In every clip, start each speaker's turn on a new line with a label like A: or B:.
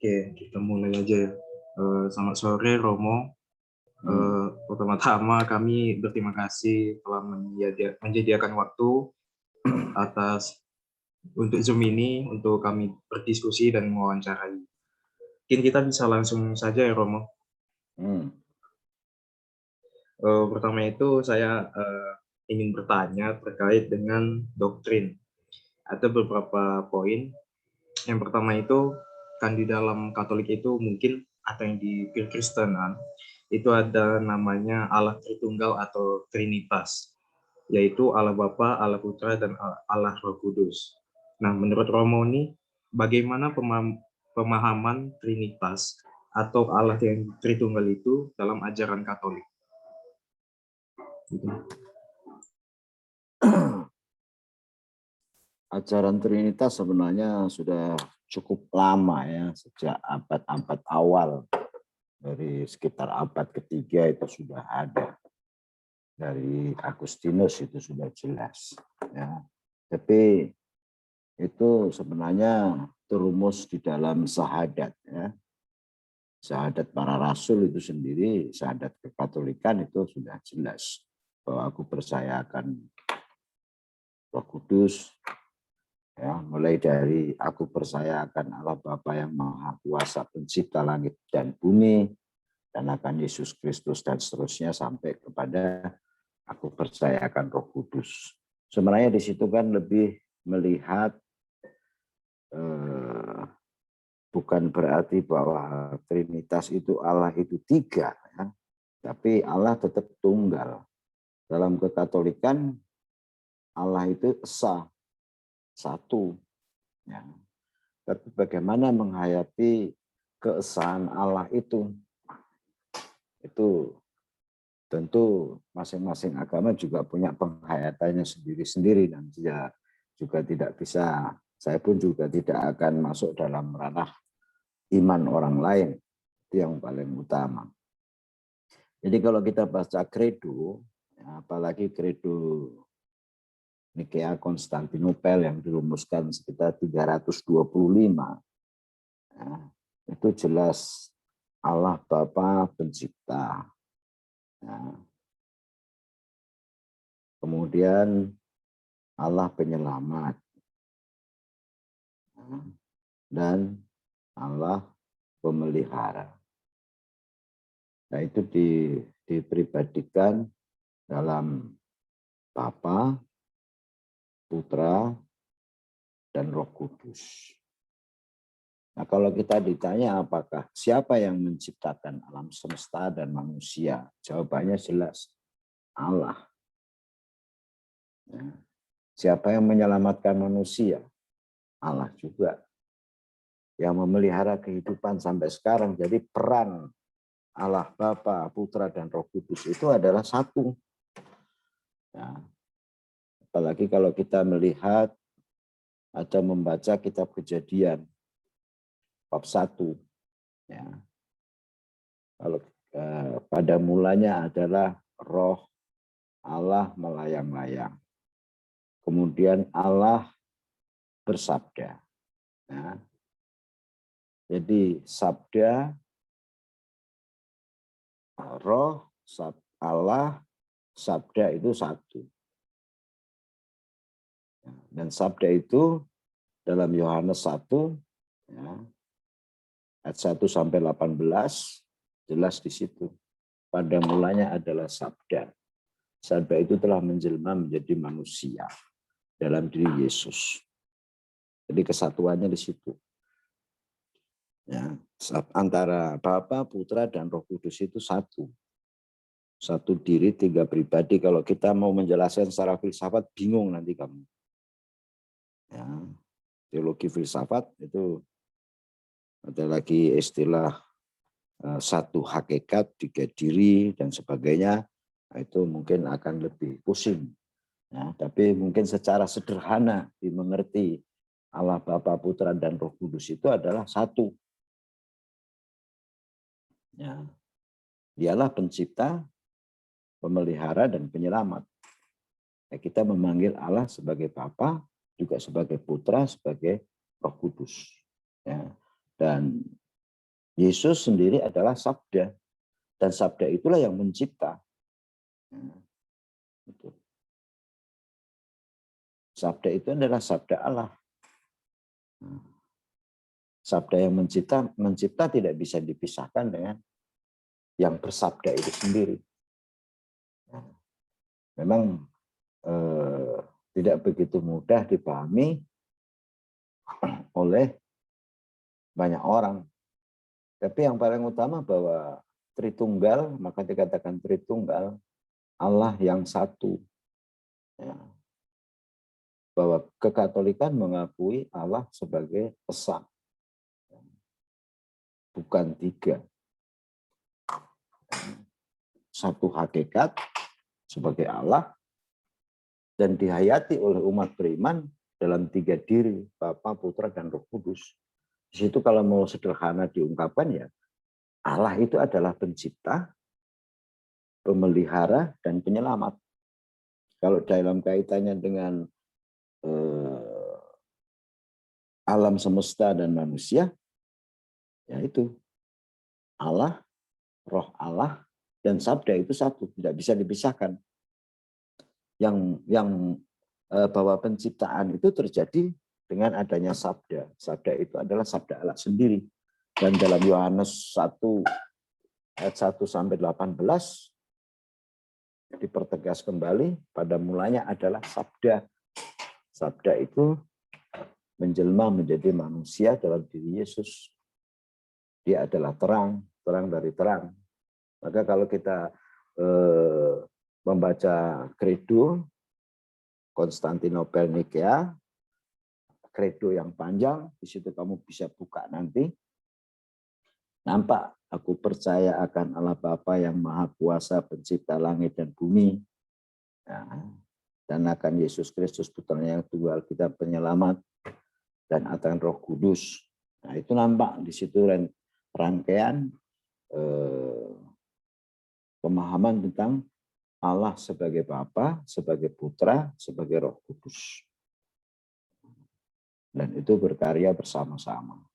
A: Oke, kita mulai aja ya. Selamat sore Romo. Pertama-tama kami berterima kasih telah menyediakan waktu atas untuk Zoom ini untuk kami berdiskusi dan mewawancarai. Mungkin kita bisa langsung saja ya Romo. Pertama itu saya ingin bertanya terkait dengan doktrin. Ada beberapa poin. Yang pertama itu kan di dalam Katolik itu mungkin atau yang di Kristenan itu ada namanya Allah Tritunggal atau Trinitas, yaitu Allah Bapa, Allah Putra, dan Allah Roh Kudus. Nah, menurut Romo ini bagaimana pemahaman Trinitas atau Allah yang Tritunggal itu dalam ajaran Katolik? Gitu.
B: Ajaran Trinitas sebenarnya sudah cukup lama ya, sejak abad-abad awal, dari sekitar abad ketiga itu sudah ada. Dari Agustinus itu sudah jelas ya. Tapi itu sebenarnya terumus di dalam syahadat ya. Syahadat para rasul itu sendiri, syahadat kekatolikan itu sudah jelas bahwa aku percaya akan Roh Kudus. Ya, mulai dari aku percaya akan Allah Bapa yang Maha Kuasa pencipta langit dan bumi, dan akan Yesus Kristus dan seterusnya sampai kepada aku percaya akan Roh Kudus. Sebenarnya di situ kan lebih melihat bukan berarti bahwa Trinitas itu Allah itu tiga, ya, tapi Allah tetap tunggal. Dalam kekatolikan Allah itu esa, satu. Ya. Tapi bagaimana menghayati keesaan Allah itu tentu masing-masing agama juga punya penghayatannya sendiri-sendiri, dan juga tidak bisa, saya pun juga tidak akan masuk dalam ranah iman orang lain, itu yang paling utama. Jadi kalau kita baca kredo, apalagi kredo Nikea Konstantinopel yang dirumuskan sekitar 325, itu jelas Allah Bapa pencipta. Kemudian Allah penyelamat. Dan Allah pemelihara. Nah itu dipribadikan dalam Bapa, Putra, dan Roh Kudus. Nah kalau kita ditanya apakah siapa yang menciptakan alam semesta dan manusia, jawabannya jelas Allah. Ya. Siapa yang menyelamatkan manusia? Allah juga. Yang memelihara kehidupan sampai sekarang. Jadi peran Allah Bapa, Putra, dan Roh Kudus itu adalah satu. Ya. Apalagi kalau kita melihat atau membaca kitab Kejadian bab 1. Ya. Kalau pada mulanya adalah roh Allah melayang-layang. Kemudian Allah bersabda. Ya. Jadi sabda, roh, Allah, sabda itu satu. Dan sabda itu dalam Yohanes 1, ya, ayat 1 sampai 18, jelas di situ. Pada mulanya adalah sabda. Sabda itu telah menjelma menjadi manusia dalam diri Yesus. Jadi kesatuannya di situ. Ya, antara Bapa, Putra, dan Roh Kudus itu satu. Satu diri, tiga pribadi. Kalau kita mau menjelaskan secara filsafat, bingung nanti kamu. Ya, teologi filsafat itu ada lagi istilah satu hakikat, tiga diri, dan sebagainya. Nah, itu mungkin akan lebih pusing. Ya, tapi mungkin secara sederhana dimengerti Allah Bapa, Putra, dan Roh Kudus itu adalah satu. Ya, dialah pencipta, pemelihara, dan penyelamat. Ya, kita memanggil Allah sebagai Bapa, juga sebagai Putra, sebagai Roh Kudus. Ya, dan Yesus sendiri adalah sabda, dan sabda itulah yang mencipta. Sabda itu adalah sabda Allah. Sabda yang mencipta tidak bisa dipisahkan dengan yang bersabda itu sendiri. Memang tidak begitu mudah dipahami oleh banyak orang. Tapi yang paling utama bahwa Tritunggal, maka dikatakan Tritunggal, Allah yang satu. Ya. Bahwa kekatolikan mengakui Allah sebagai esa, bukan tiga. Satu hakikat sebagai Allah, dan dihayati oleh umat beriman dalam tiga diri, Bapa, Putra, dan Roh Kudus. Di situ kalau mau sederhana diungkapkan ya, Allah itu adalah pencipta, pemelihara, dan penyelamat. Kalau dalam kaitannya dengan alam semesta dan manusia, yaitu Allah, Roh Allah, dan Sabda itu satu, tidak bisa dipisahkan. Yang bahwa penciptaan itu terjadi dengan adanya Sabda. Sabda itu adalah Sabda Allah sendiri. Dan dalam Yohanes 1 ayat 1 sampai 18 dipertegas kembali, pada mulanya adalah Sabda. Sabda itu menjelma menjadi manusia dalam diri Yesus. Dia adalah terang, terang dari terang. Maka kalau kita membaca Credo Konstantinopel Nikea, Credo yang panjang, di situ kamu bisa buka nanti. Nampak, aku percaya akan Allah Bapa yang Maha Kuasa, pencipta langit dan bumi. Nah, dan akan Yesus Kristus putranya yang tunggal, kita penyelamat, dan akan Roh Kudus. Nah, itu nampak di situ rangkaian pemahaman tentang Allah sebagai Bapa, sebagai Putra, sebagai Roh Kudus. Dan itu berkarya bersama-sama.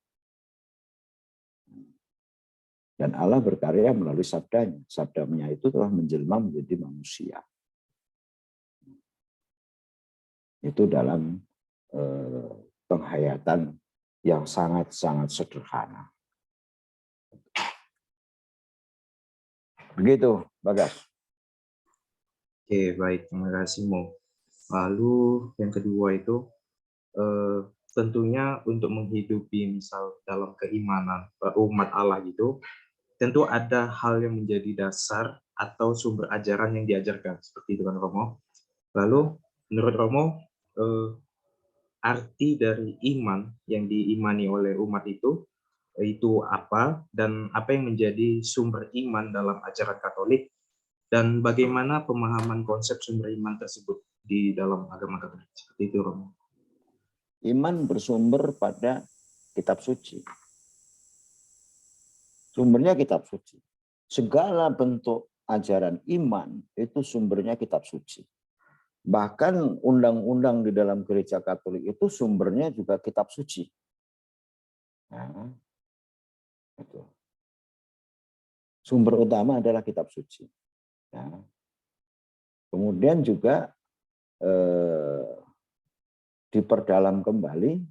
B: Dan Allah berkarya melalui sabdanya. Sabdanya itu telah menjelma menjadi manusia. Itu dalam penghayatan yang sangat-sangat sederhana. Begitu, Bagas.
A: Oke, baik. Terima kasih, Mo. Lalu yang kedua itu, tentunya untuk menghidupi misal dalam keimanan umat Allah gitu, tentu ada hal yang menjadi dasar atau sumber ajaran yang diajarkan. Seperti itu kan, Romo. Lalu, menurut Romo, arti dari iman yang diimani oleh umat itu apa, dan apa yang menjadi sumber iman dalam ajaran Katolik, dan bagaimana pemahaman konsep sumber iman tersebut di dalam agama Katolik. Seperti itu, Romo.
B: Iman bersumber pada kitab suci. Sumbernya kitab suci. Segala bentuk ajaran iman itu sumbernya kitab suci. Bahkan undang-undang di dalam gereja Katolik itu sumbernya juga kitab suci. Nah, itu. Sumber utama adalah kitab suci. Nah, kemudian juga diperdalam kembali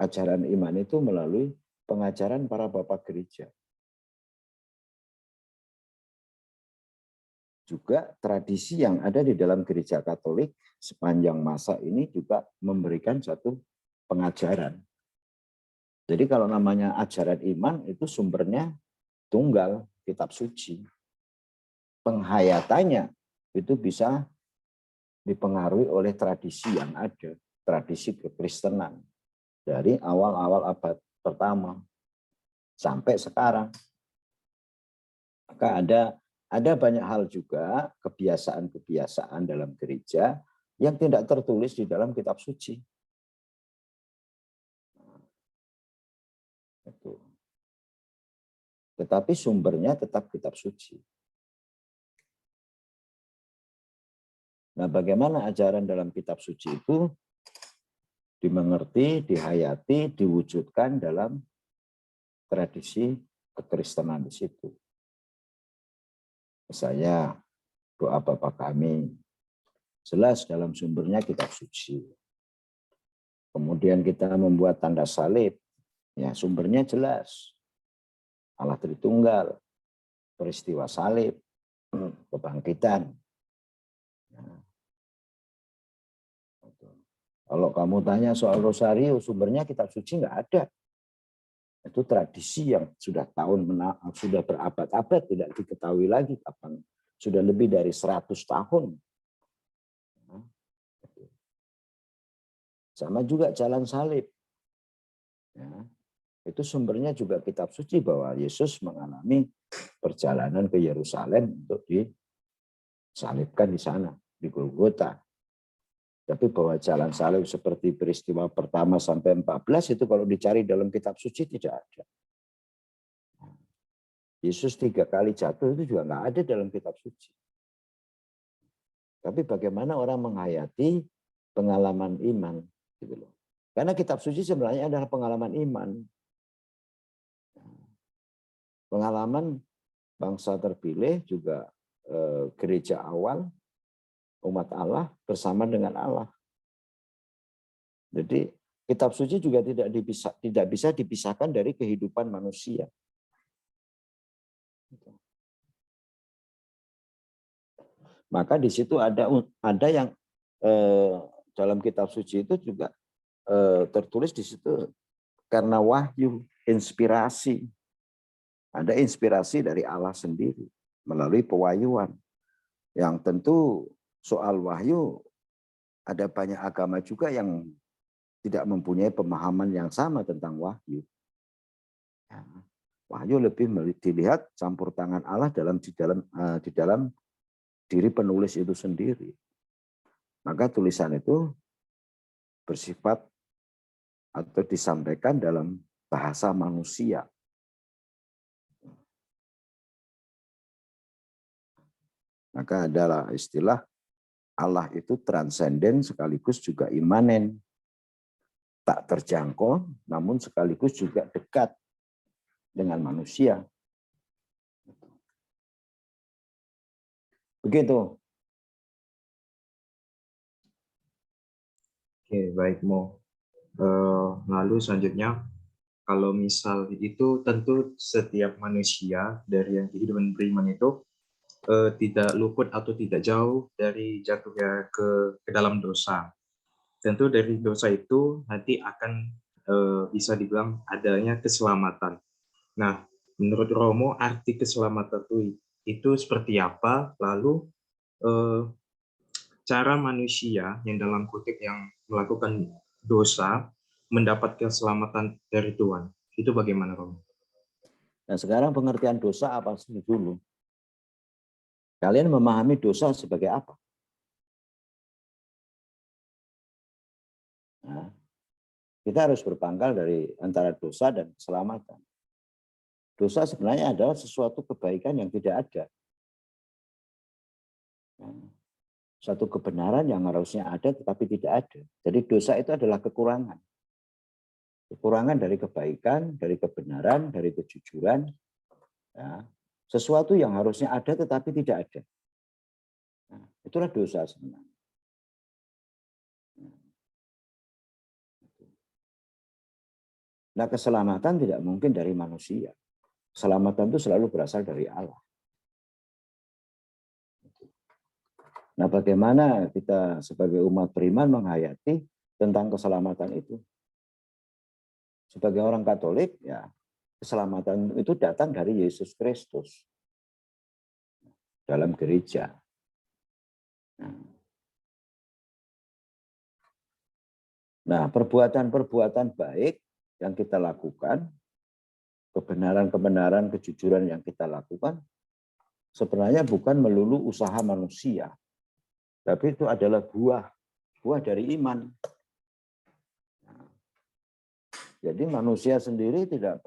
B: ajaran iman itu melalui pengajaran para bapak gereja. Juga tradisi yang ada di dalam gereja Katolik sepanjang masa ini juga memberikan satu pengajaran. Jadi kalau namanya ajaran iman itu sumbernya tunggal, kitab suci. Penghayatannya itu bisa dipengaruhi oleh tradisi yang ada, tradisi kekristenan dari awal-awal abad pertama sampai sekarang. Maka ada banyak hal juga, kebiasaan-kebiasaan dalam gereja yang tidak tertulis di dalam kitab suci. Itu. Tetapi sumbernya tetap kitab suci. Nah, bagaimana ajaran dalam kitab suci itu dimengerti, dihayati, diwujudkan dalam tradisi kekristenan di situ. Misalnya doa Bapa Kami, jelas dalam sumbernya kitab suci. Kemudian kita membuat tanda salib, ya sumbernya jelas. Allah Tritunggal, peristiwa salib, kebangkitan. Nah, kalau kamu tanya soal rosario, sumbernya kitab suci nggak ada. Itu tradisi yang sudah sudah berabad-abad, tidak diketahui lagi kapan. Sudah lebih dari 100 tahun. Sama juga jalan salib. Ya, itu sumbernya juga kitab suci bahwa Yesus mengalami perjalanan ke Yerusalem untuk disalibkan di sana, di Golgota. Tapi bahwa jalan salib seperti peristiwa pertama sampai 14 itu kalau dicari dalam kitab suci tidak ada. Yesus 3 kali jatuh itu juga nggak ada dalam kitab suci. Tapi bagaimana orang menghayati pengalaman iman, gitu loh. Karena kitab suci sebenarnya adalah pengalaman iman. Pengalaman bangsa terpilih juga gereja awal, umat Allah bersama dengan Allah. Jadi kitab suci juga tidak bisa dipisahkan dari kehidupan manusia. Maka di situ ada yang dalam kitab suci itu juga tertulis di situ karena wahyu, inspirasi. Ada inspirasi dari Allah sendiri melalui pewahyuan. Yang tentu soal wahyu ada banyak agama juga yang tidak mempunyai pemahaman yang sama tentang wahyu. Wahyu lebih dilihat campur tangan Allah di dalam diri penulis itu sendiri. Maka tulisan itu bersifat atau disampaikan dalam bahasa manusia. Maka adalah istilah Allah itu transenden sekaligus juga imanen. Tak terjangkau, namun sekaligus juga dekat dengan manusia. Begitu.
A: Oke, baik Mo. Lalu selanjutnya, kalau misal itu tentu setiap manusia dari yang kehidupan beriman itu tidak luput atau tidak jauh dari jatuhnya ke dalam dosa. Tentu dari dosa itu nanti akan bisa dibilang adanya keselamatan. Nah, menurut Romo arti keselamatan itu seperti apa? Lalu cara manusia yang dalam kutip yang melakukan dosa mendapat keselamatan dari Tuhan. Itu bagaimana, Romo?
B: Nah, sekarang pengertian dosa apa sih dulu? Kalian memahami dosa sebagai apa? Nah, kita harus berpangkal dari antara dosa dan keselamatan. Dosa sebenarnya adalah sesuatu kebaikan yang tidak ada. Nah, suatu kebenaran yang harusnya ada tetapi tidak ada. Jadi dosa itu adalah kekurangan. Kekurangan dari kebaikan, dari kebenaran, dari kejujuran. Ya, sesuatu yang harusnya ada tetapi tidak ada. Nah, itulah dosa sebenarnya. Nah, keselamatan tidak mungkin dari manusia. Keselamatan itu selalu berasal dari Allah. Nah, bagaimana kita sebagai umat beriman menghayati tentang keselamatan itu? Sebagai orang Katolik, ya keselamatan itu datang dari Yesus Kristus dalam gereja. Nah, perbuatan-perbuatan baik yang kita lakukan, kebenaran-kebenaran, kejujuran yang kita lakukan, sebenarnya bukan melulu usaha manusia, tapi itu adalah buah dari iman. Jadi manusia sendiri tidak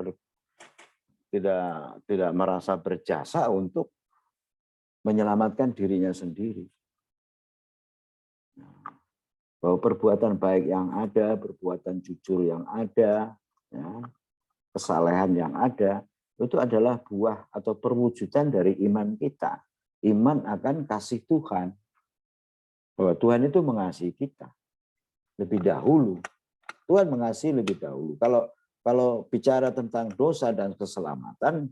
B: merasa berjasa untuk menyelamatkan dirinya sendiri. Bahwa perbuatan baik yang ada, perbuatan jujur yang ada, ya, kesalehan yang ada, itu adalah buah atau perwujudan dari iman kita. Iman akan kasih Tuhan. Bahwa Tuhan itu mengasihi kita lebih dahulu. Tuhan mengasihi lebih dahulu. Kalau bicara tentang dosa dan keselamatan,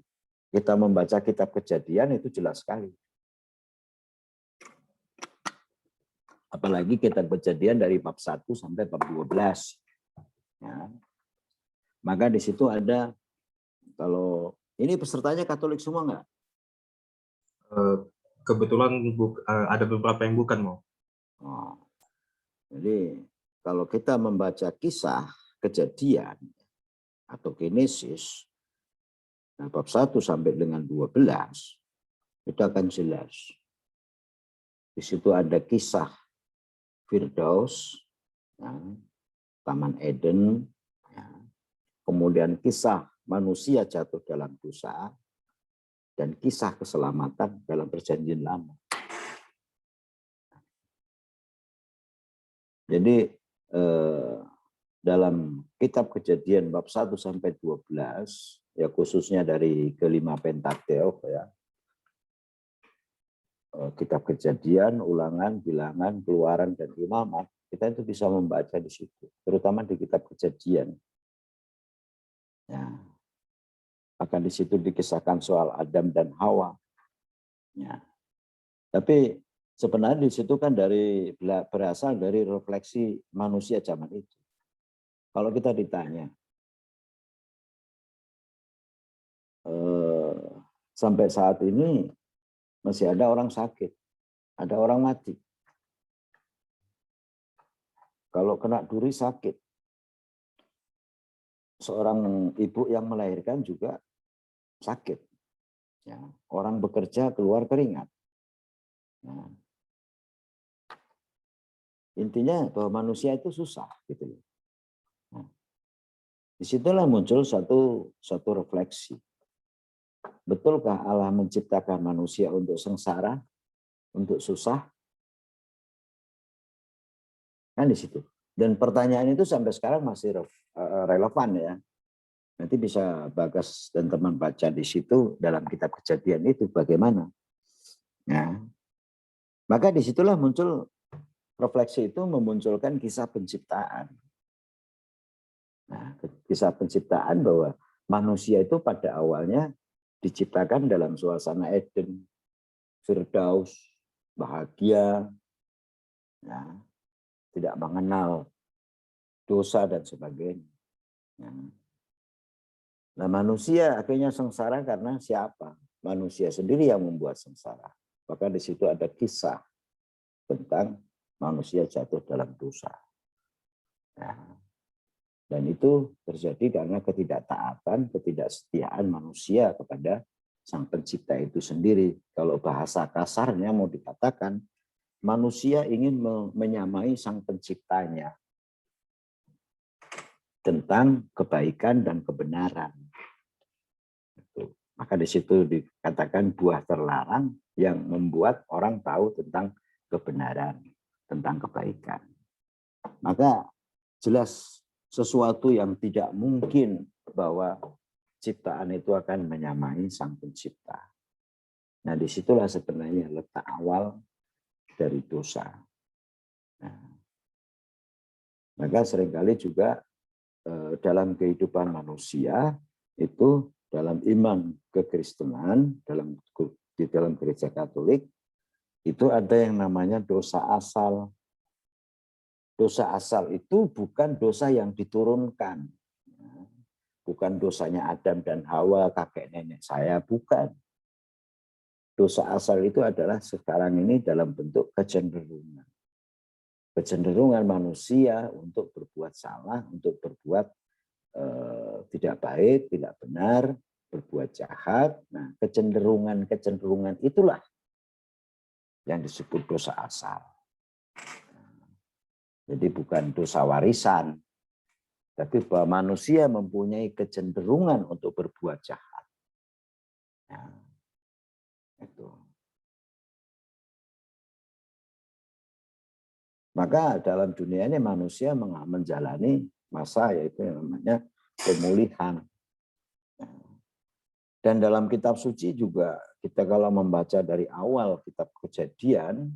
B: kita membaca kitab Kejadian itu jelas sekali. Apalagi kitab Kejadian dari bab 1 sampai bab 12. Ya. Maka di situ ada, kalau ini pesertanya Katolik semua nggak?
A: Kebetulan ada beberapa yang bukan, mau.
B: Oh. Jadi kalau kita membaca kisah Kejadian atau Genesis, nah bab 1 sampai dengan 12, itu akan jelas. Di situ ada kisah Firdaus, ya, Taman Eden, ya, kemudian kisah manusia jatuh dalam dosa, dan kisah keselamatan dalam Perjanjian Lama. Jadi dalam kitab Kejadian bab 1 sampai 12, ya khususnya dari kelima Pentateokh, ya, kitab Kejadian, Ulangan, Bilangan, Keluaran, dan Imamat, kita itu bisa membaca di situ, terutama di kitab Kejadian. Ya. Akan di situ dikisahkan soal Adam dan Hawa. Ya. Tapi sebenarnya di situ kan berasal dari refleksi manusia zaman itu. Kalau kita ditanya, sampai saat ini masih ada orang sakit, ada orang mati. Kalau kena duri sakit, seorang ibu yang melahirkan juga sakit. Ya, orang bekerja keluar keringat. Nah, intinya bahwa manusia itu susah, gitu. Nah, disitulah muncul satu refleksi. Betulkah Allah menciptakan manusia untuk sengsara, untuk susah? Kan di situ. Dan pertanyaan itu sampai sekarang masih relevan, ya. Nanti bisa Bagas dan teman baca di situ dalam kitab Kejadian itu bagaimana. Nah, maka disitulah muncul refleksi itu, memunculkan kisah penciptaan. Nah, kisah penciptaan bahwa manusia itu pada awalnya diciptakan dalam suasana Eden, Firdaus, bahagia, ya, tidak mengenal dosa dan sebagainya. Nah, manusia akhirnya sengsara karena siapa? Manusia sendiri yang membuat sengsara. Maka di situ ada kisah tentang manusia jatuh dalam dosa. Nah, dan itu terjadi karena ketidaktaatan, ketidaksetiaan manusia kepada Sang Pencipta itu sendiri. Kalau bahasa kasarnya mau dikatakan, manusia ingin menyamai Sang Penciptanya tentang kebaikan dan kebenaran. Maka di situ dikatakan buah terlarang yang membuat orang tahu tentang kebenaran, tentang kebaikan. Maka jelas sesuatu yang tidak mungkin bahwa ciptaan itu akan menyamai Sang Pencipta. Nah, disitulah sebenarnya letak awal dari dosa. Nah, maka seringkali juga dalam kehidupan manusia itu, dalam iman kekristenan, di dalam gereja Katolik itu ada yang namanya dosa asal. Dosa asal itu bukan dosa yang diturunkan, bukan dosanya Adam dan Hawa, kakek nenek saya, bukan. Dosa asal itu adalah sekarang ini dalam bentuk kecenderungan. Kecenderungan manusia untuk berbuat salah, untuk berbuat tidak baik, tidak benar, berbuat jahat. Nah, kecenderungan itulah yang disebut dosa asal. Jadi bukan dosa warisan, tapi bahwa manusia mempunyai kecenderungan untuk berbuat jahat. Nah, itu. Maka dalam dunia ini manusia menjalani masa yaitu yang namanya pemulihan. Dan dalam kitab suci juga kita kalau membaca dari awal kitab Kejadian,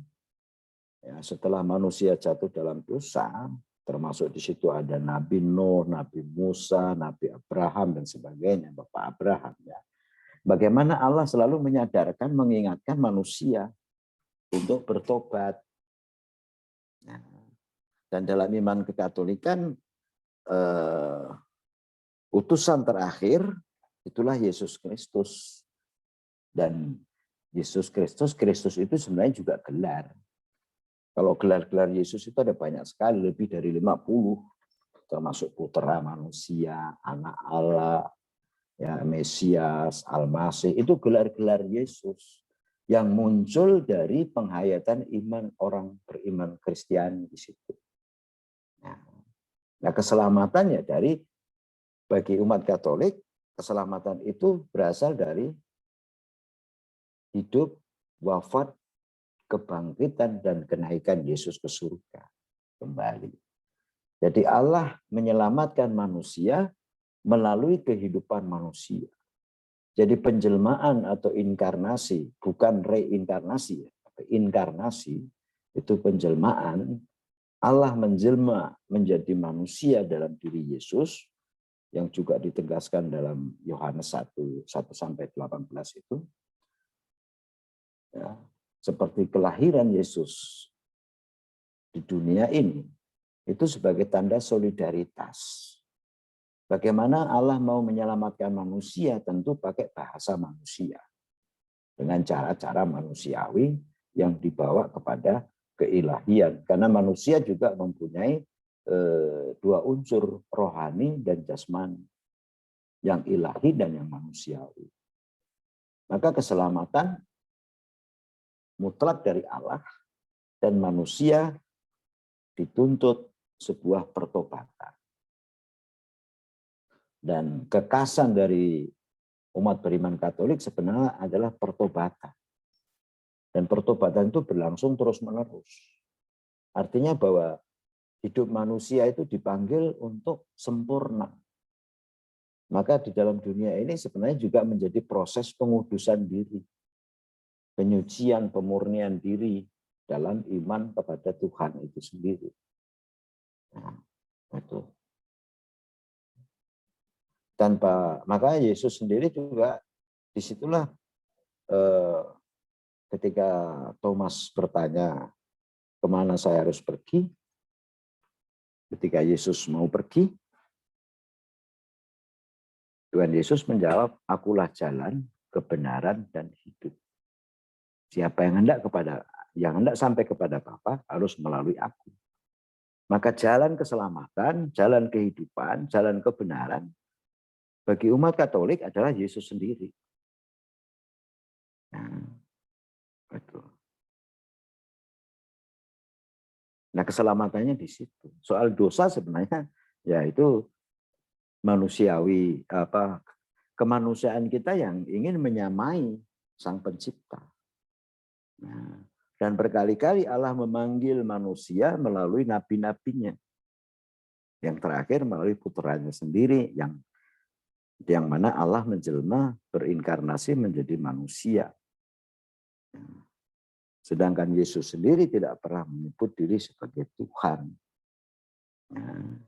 B: ya, setelah manusia jatuh dalam dosa, termasuk di situ ada Nabi Nuh, Nabi Musa, Nabi Abraham dan sebagainya, Bapak Abraham. Ya. Bagaimana Allah selalu menyadarkan, mengingatkan manusia untuk bertobat. Nah, dan dalam iman kekatolikan, utusan terakhir itulah Yesus Kristus. Dan Yesus Kristus, Kristus itu sebenarnya juga gelar. Kalau gelar-gelar Yesus itu ada banyak sekali, lebih dari 50, termasuk Putra Manusia, Anak Allah, ya, Mesias, Al-Masih, itu gelar-gelar Yesus yang muncul dari penghayatan iman orang beriman Kristiani di situ. Nah, keselamatannya dari bagi umat Katolik, keselamatan itu berasal dari hidup, wafat, kebangkitan, dan kenaikan Yesus ke surga kembali. Jadi Allah menyelamatkan manusia melalui kehidupan manusia. Jadi penjelmaan atau inkarnasi, bukan reinkarnasi, tapi inkarnasi itu penjelmaan. Allah menjelma menjadi manusia dalam diri Yesus, yang juga ditegaskan dalam Yohanes 1:1-18 itu. Ya, seperti kelahiran Yesus di dunia ini, itu sebagai tanda solidaritas. Bagaimana Allah mau menyelamatkan manusia, tentu pakai bahasa manusia. Dengan cara-cara manusiawi yang dibawa kepada keilahian. Karena manusia juga mempunyai dua unsur, rohani dan jasmani. Yang ilahi dan yang manusiawi. Maka keselamatan mutlak dari Allah dan manusia dituntut sebuah pertobatan. Dan kekasan dari umat beriman Katolik sebenarnya adalah pertobatan. Dan pertobatan itu berlangsung terus-menerus. Artinya bahwa hidup manusia itu dipanggil untuk sempurna. Maka di dalam dunia ini sebenarnya juga menjadi proses pengudusan diri. Penyucian, pemurnian diri dalam iman kepada Tuhan itu sendiri. Nah, itu. Maka Yesus sendiri juga disitulah ketika Thomas bertanya kemana saya harus pergi, ketika Yesus mau pergi, Tuhan Yesus menjawab, akulah jalan, kebenaran, dan hidup. Siapa yang hendak sampai kepada Bapa harus melalui aku. Maka jalan keselamatan, jalan kehidupan, jalan kebenaran bagi umat Katolik adalah Yesus sendiri. Nah, betul. Nah, keselamatannya di situ. Soal dosa sebenarnya ya itu manusiawi, kemanusiaan kita yang ingin menyamai Sang Pencipta. Nah, dan berkali-kali Allah memanggil manusia melalui nabi-nabinya. Yang terakhir melalui putranya sendiri yang mana Allah menjelma berinkarnasi menjadi manusia. Sedangkan Yesus sendiri tidak pernah menyebut diri sebagai Tuhan. Nah,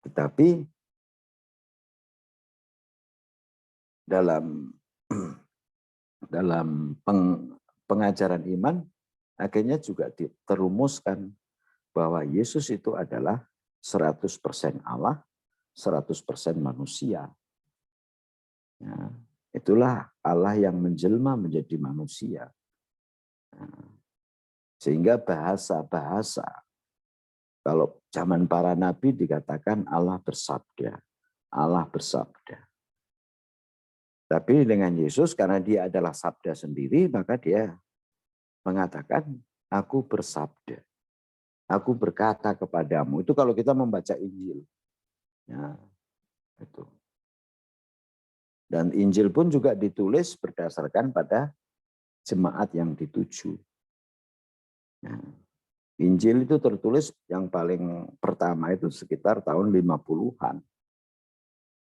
B: tetapi dalam pengajaran iman akhirnya juga terumuskan bahwa Yesus itu adalah 100% Allah, 100% manusia. Nah, itulah Allah yang menjelma menjadi manusia. Nah, sehingga bahasa-bahasa, kalau zaman para nabi dikatakan Allah bersabda, Allah bersabda. Tapi dengan Yesus karena dia adalah sabda sendiri, maka dia mengatakan, aku bersabda. Aku berkata kepadamu. Itu kalau kita membaca Injil. Ya, itu. Dan Injil pun juga ditulis berdasarkan pada jemaat yang dituju. Ya. Injil itu tertulis yang paling pertama itu sekitar tahun 50-an.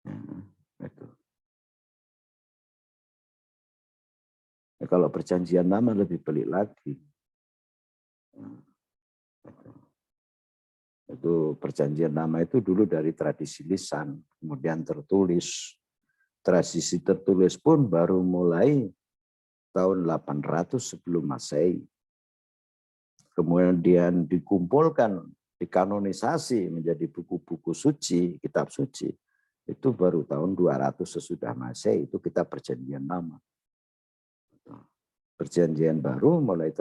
B: Ya, itu. Kalau perjanjian lama lebih pelik lagi. Itu perjanjian lama itu dulu dari tradisi lisan, kemudian tertulis. Tradisi tertulis pun baru mulai tahun 800 sebelum Masehi. Kemudian dikumpulkan, dikanonisasi menjadi buku-buku suci, kitab suci. Itu baru tahun 200 sesudah Masehi, itu kitab perjanjian lama. Perjanjian baru mulai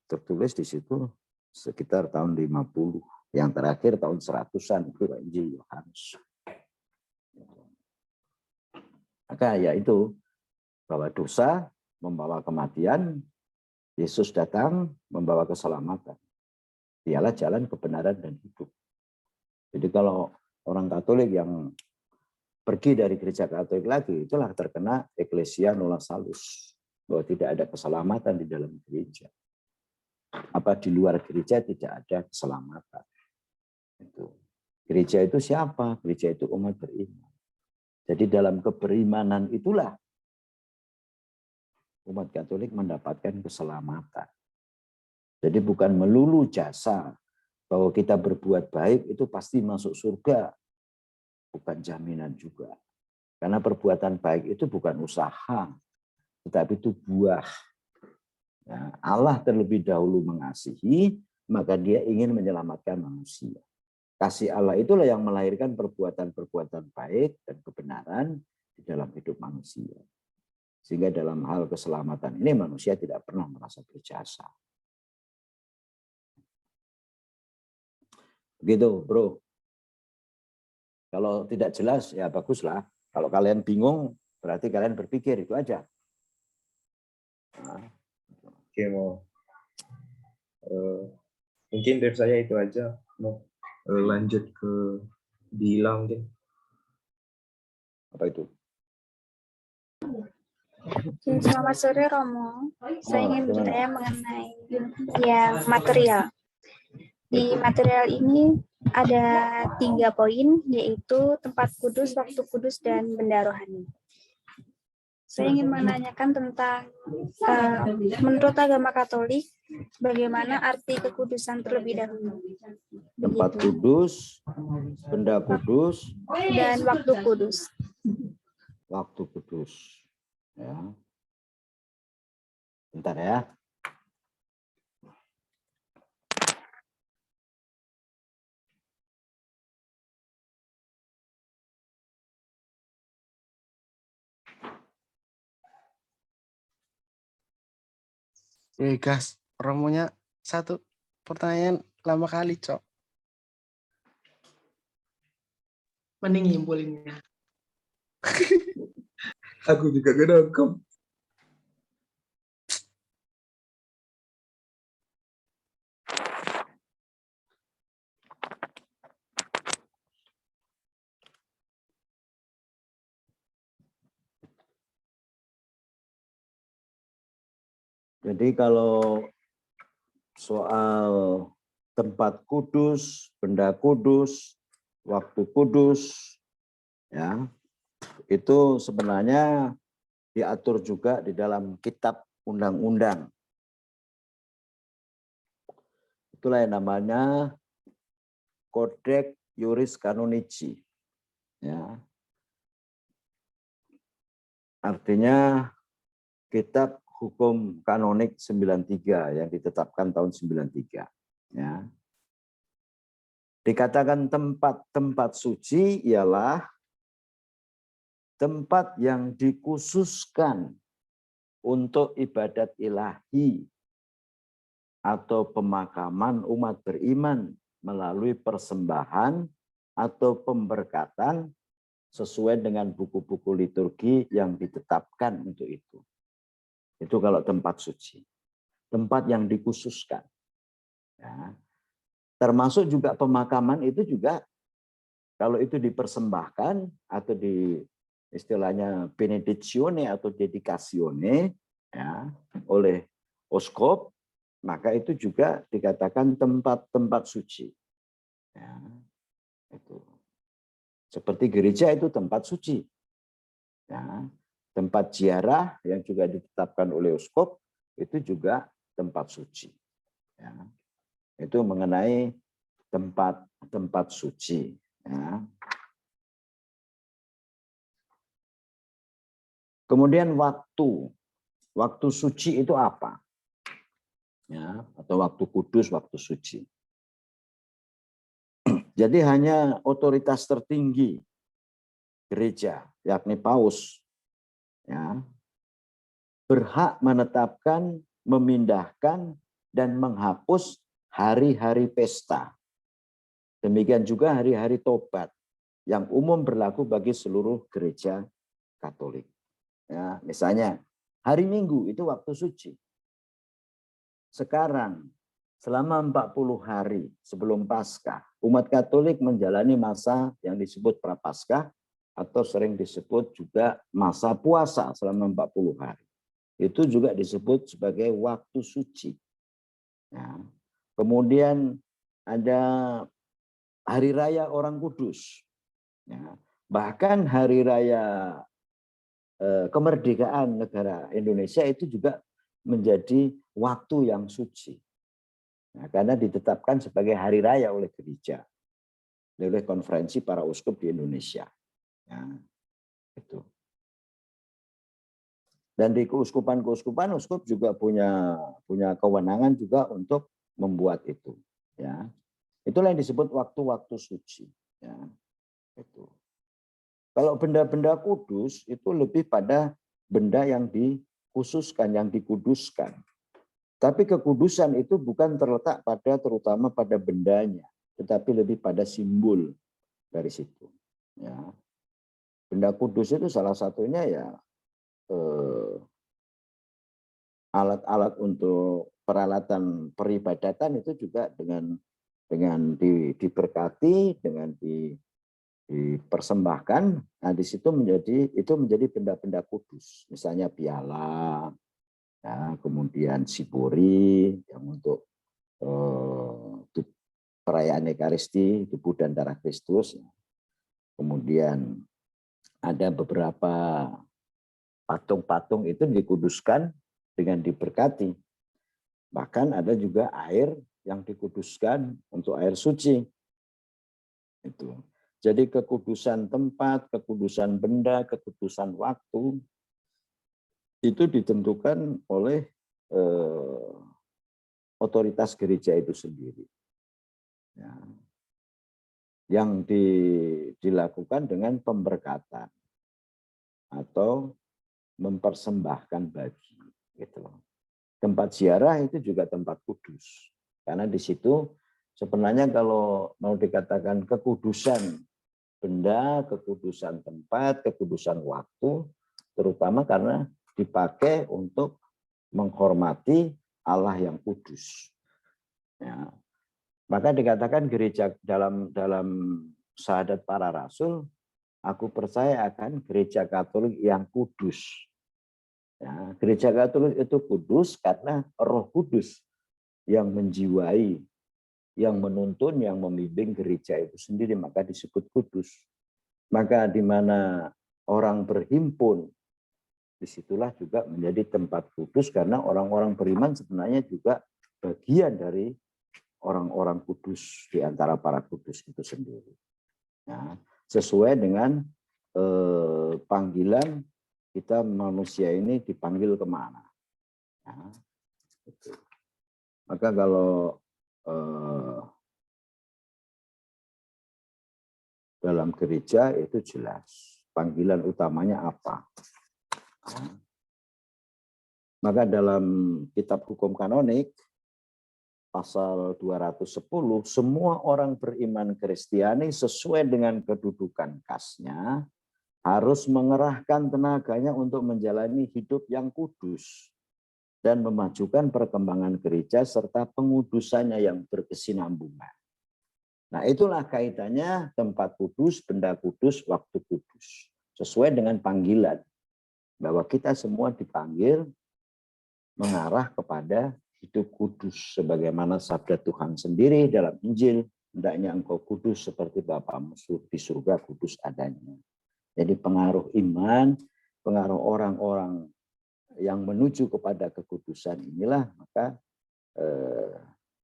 B: tertulis di situ sekitar tahun 50. Yang terakhir tahun 100-an itu Injil Yohanes. Maka ya itu, bahwa dosa membawa kematian, Yesus datang membawa keselamatan. Dialah jalan kebenaran dan hidup. Jadi kalau orang Katolik yang pergi dari gereja Katolik lagi, itulah terkena Ecclesia Nulla Salus. Bahwa tidak ada keselamatan di dalam gereja. Apa di luar gereja tidak ada keselamatan. Itu. Gereja itu siapa? Gereja itu umat beriman. Jadi dalam keberimanan itulah umat Katolik mendapatkan keselamatan. Jadi bukan melulu jasa bahwa kita berbuat baik itu pasti masuk surga. Bukan jaminan juga. Karena perbuatan baik itu bukan usaha, tetapi itu buah. Ya, Allah terlebih dahulu mengasihi, maka dia ingin menyelamatkan manusia. Kasih Allah itulah yang melahirkan perbuatan-perbuatan baik dan kebenaran di dalam hidup manusia. Sehingga dalam hal keselamatan ini manusia tidak pernah merasa berjasa. Begitu, bro. Kalau tidak jelas, ya baguslah. Kalau kalian bingung, berarti kalian berpikir, itu aja. Nah.
A: Oke, mau. Mungkin dari saya itu aja. Mau lanjut ke Dila mungkin.
B: Apa itu?
C: Selamat sore Romo. Saya ingin bertanya mengenai yang material. Di material ini ada 3 poin, yaitu tempat kudus, waktu kudus, dan benda rohani. Saya ingin menanyakan tentang menurut agama Katolik, bagaimana arti kekudusan terlebih dahulu.
B: Tempat kudus, benda kudus,
C: dan waktu kudus.
B: Waktu kudus. Ya. Bentar ya.
D: Gas, Romonya 1 pertanyaan lama kali, Cok.
E: Mending ngimpulinnya.
A: Aku juga gak nangkep.
B: Jadi kalau soal tempat kudus, benda kudus, waktu kudus, ya, itu sebenarnya diatur juga di dalam kitab undang-undang. Itulah yang namanya Codex Iuris Canonici. Ya. Artinya kitab hukum kanonik 93 yang ditetapkan tahun 93. Ya. Dikatakan tempat-tempat suci ialah tempat yang dikhususkan untuk ibadat ilahi atau pemakaman umat beriman melalui persembahan atau pemberkatan sesuai dengan buku-buku liturgi yang ditetapkan untuk itu. Itu kalau tempat suci. Tempat yang dikhususkan. Ya. Termasuk juga pemakaman itu juga kalau itu dipersembahkan atau di istilahnya benedizione atau dedicatione ya, oleh oskop, maka itu juga dikatakan tempat-tempat suci. Ya, itu. Seperti gereja itu tempat suci. Ya. tempat ziarah yang juga ditetapkan oleh uskup itu juga tempat suci. Ya. Itu mengenai tempat suci. Ya. Kemudian waktu suci itu apa? Ya, atau waktu kudus, waktu suci. Jadi hanya otoritas tertinggi gereja, yakni paus, ya, berhak menetapkan, memindahkan, dan menghapus hari-hari pesta. Demikian juga hari-hari tobat yang umum berlaku bagi seluruh gereja Katolik. Ya, misalnya hari Minggu itu waktu suci. Sekarang selama 40 hari sebelum Paskah, umat Katolik menjalani masa yang disebut Prapaskah atau sering disebut juga masa puasa selama 40 hari. Itu juga disebut sebagai waktu suci. Ya. Kemudian ada Hari Raya Orang Kudus. Ya. Bahkan Hari Raya kemerdekaan negara Indonesia itu juga menjadi waktu yang suci. Nah, karena ditetapkan sebagai hari raya oleh gereja, oleh konferensi para uskup di Indonesia. Ya, itu. Dan di keuskupan-keuskupan, uskup juga punya kewenangan juga untuk membuat itu. Ya, itulah yang disebut waktu-waktu suci. Ya, itu. Kalau benda-benda kudus itu lebih pada benda yang dikhususkan, yang dikuduskan. Tapi kekudusan itu bukan terletak terutama pada bendanya, tetapi lebih pada simbol dari situ. Ya. Benda kudus itu salah satunya ya alat-alat untuk peralatan peribadatan itu juga dengan diberkati, dengan dipersembahkan. Nah, di situ menjadi benda-benda kudus, misalnya piala, ya, kemudian sibori yang untuk perayaan Ekaristi, tubuh dan darah Kristus. Kemudian ada beberapa patung-patung itu dikuduskan dengan diberkati. Bahkan ada juga air yang dikuduskan untuk air suci. Itu. Jadi kekudusan tempat, kekudusan benda, kekudusan waktu itu ditentukan oleh otoritas gereja itu sendiri. Ya. Yang dilakukan dengan pemberkatan atau mempersembahkan bagi. Gitu. Tempat ziarah itu juga tempat kudus. Karena di situ sebenarnya kalau mau dikatakan kekudusan benda, kekudusan tempat, kekudusan waktu, terutama karena dipakai untuk menghormati Allah yang kudus. Ya. Maka dikatakan gereja dalam syahadat para rasul, aku percaya akan gereja Katolik yang kudus. Ya, gereja Katolik itu kudus karena Roh Kudus yang menjiwai, yang menuntun, yang membimbing gereja itu sendiri, maka disebut kudus. Maka di mana orang berhimpun, disitulah juga menjadi tempat kudus karena orang-orang beriman sebenarnya juga bagian dari orang-orang kudus di antara para kudus itu sendiri. Nah, sesuai dengan panggilan kita manusia ini dipanggil kemana. Nah, itu. Maka kalau dalam gereja itu jelas panggilan utamanya apa. Maka dalam kitab hukum kanonik pasal 210, semua orang beriman Kristiani sesuai dengan kedudukan kasnya harus mengerahkan tenaganya untuk menjalani hidup yang kudus dan memajukan perkembangan gereja serta pengudusannya yang berkesinambungan. Nah, itulah kaitannya tempat kudus, benda kudus, waktu kudus. Sesuai dengan panggilan bahwa kita semua dipanggil mengarah kepada hidup kudus sebagaimana sabda Tuhan sendiri dalam Injil, hendaknya engkau kudus seperti Bapamu di surga kudus adanya. Jadi pengaruh iman pengaruh orang-orang yang menuju kepada kekudusan inilah maka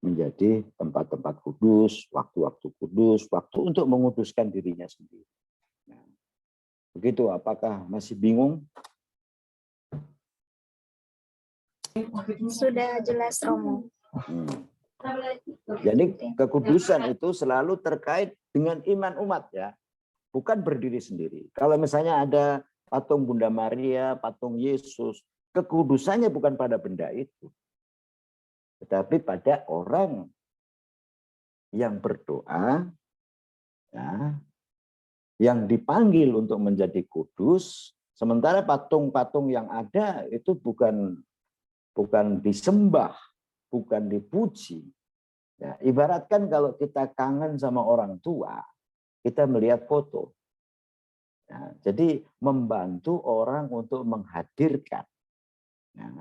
B: menjadi tempat-tempat kudus, waktu-waktu kudus, waktu untuk menguduskan dirinya sendiri. Nah, begitu, apakah masih bingung?
C: Sudah jelas, Romo.
B: Jadi kekudusan itu selalu terkait dengan iman umat ya, bukan berdiri sendiri. Kalau misalnya ada patung Bunda Maria, patung Yesus, kekudusannya bukan pada benda itu, tetapi pada orang yang berdoa, ya, yang dipanggil untuk menjadi kudus. Sementara patung-patung yang ada itu bukan disembah, bukan dipuji. Ya, ibaratkan kalau kita kangen sama orang tua, kita melihat foto. Ya, jadi membantu orang untuk menghadirkan. Ya,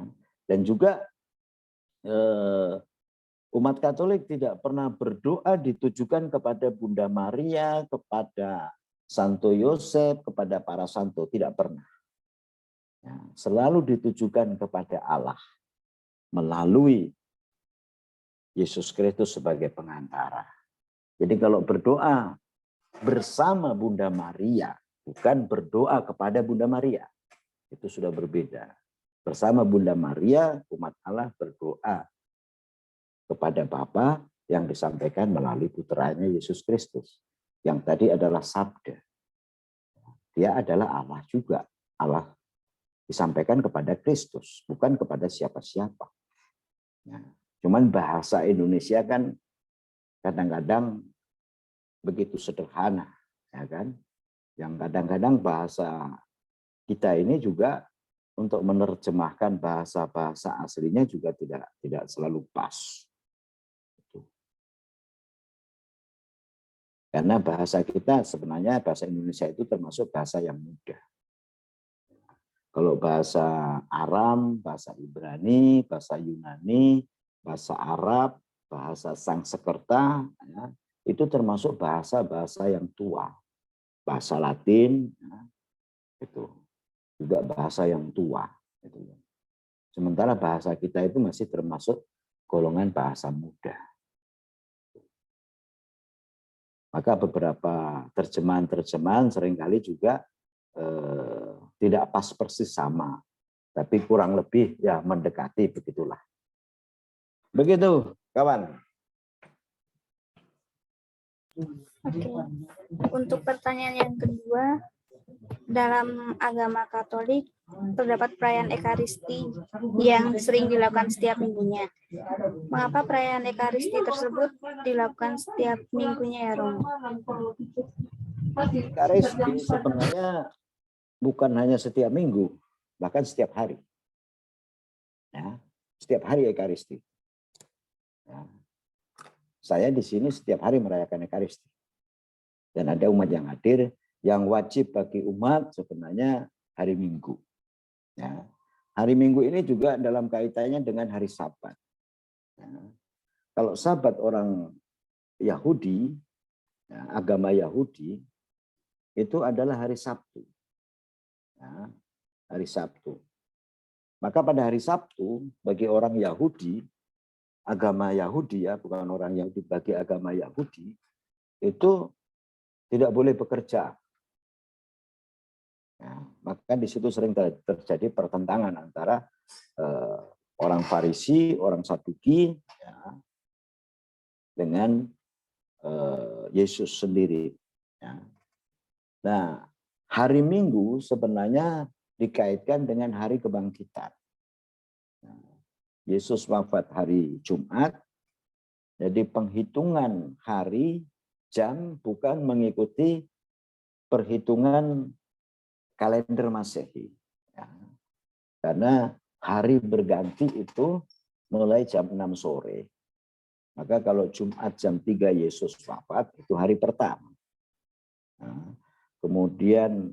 B: dan juga umat Katolik tidak pernah berdoa ditujukan kepada Bunda Maria, kepada Santo Yosef, kepada para santo, tidak pernah. Ya, selalu ditujukan kepada Allah melalui Yesus Kristus sebagai pengantara. Jadi kalau berdoa bersama Bunda Maria, bukan berdoa kepada Bunda Maria, itu sudah berbeda. Bersama Bunda Maria, umat Allah berdoa kepada Bapa yang disampaikan melalui putranya Yesus Kristus. Yang tadi adalah sabda. Dia adalah Allah juga. Allah disampaikan kepada Kristus, bukan kepada siapa-siapa. Ya. Cuman bahasa Indonesia kan kadang-kadang begitu sederhana, ya kan? Yang kadang-kadang bahasa kita ini juga untuk menerjemahkan bahasa-bahasa aslinya juga tidak selalu pas. Karena bahasa kita sebenarnya bahasa Indonesia itu termasuk bahasa yang mudah. Kalau bahasa Aram, bahasa Ibrani, bahasa Yunani, bahasa Arab, bahasa Sanskerta, ya, itu termasuk bahasa-bahasa yang tua. Bahasa Latin, ya, itu juga bahasa yang tua. Gitu. Sementara bahasa kita itu masih termasuk golongan bahasa muda. Maka beberapa terjemahan-terjemahan seringkali juga tidak pas persis sama, tapi kurang lebih ya mendekati begitulah. Begitu, kawan.
C: Oke. Untuk pertanyaan yang kedua, dalam agama Katolik terdapat perayaan Ekaristi yang sering dilakukan setiap minggunya. Mengapa perayaan Ekaristi tersebut dilakukan setiap minggunya ya, Romo?
B: Ekaristi sebenarnya bukan hanya setiap minggu, bahkan setiap hari. Ya, setiap hari Ekaristi. Ya. Saya di sini setiap hari merayakan Ekaristi. Dan ada umat yang hadir, yang wajib bagi umat sebenarnya hari Minggu. Ya. Hari Minggu ini juga dalam kaitannya dengan hari Sabat. Ya. Kalau Sabat orang Yahudi, ya, agama Yahudi, itu adalah hari Sabtu. Ya, hari Sabtu. Maka pada hari Sabtu, bagi orang Yahudi, agama Yahudi ya, bukan orang Yahudi, bagi agama Yahudi, itu tidak boleh bekerja. Ya, maka di situ sering terjadi pertentangan antara orang Farisi, orang Saduki, ya, dengan Yesus sendiri. Ya. Nah, hari Minggu sebenarnya dikaitkan dengan hari kebangkitan. Yesus wafat hari Jumat, jadi penghitungan hari, jam bukan mengikuti perhitungan kalender Masehi. Ya. Karena hari berganti itu mulai jam 6 sore. Maka kalau Jumat jam 3 Yesus wafat, itu hari pertama. Nah, kemudian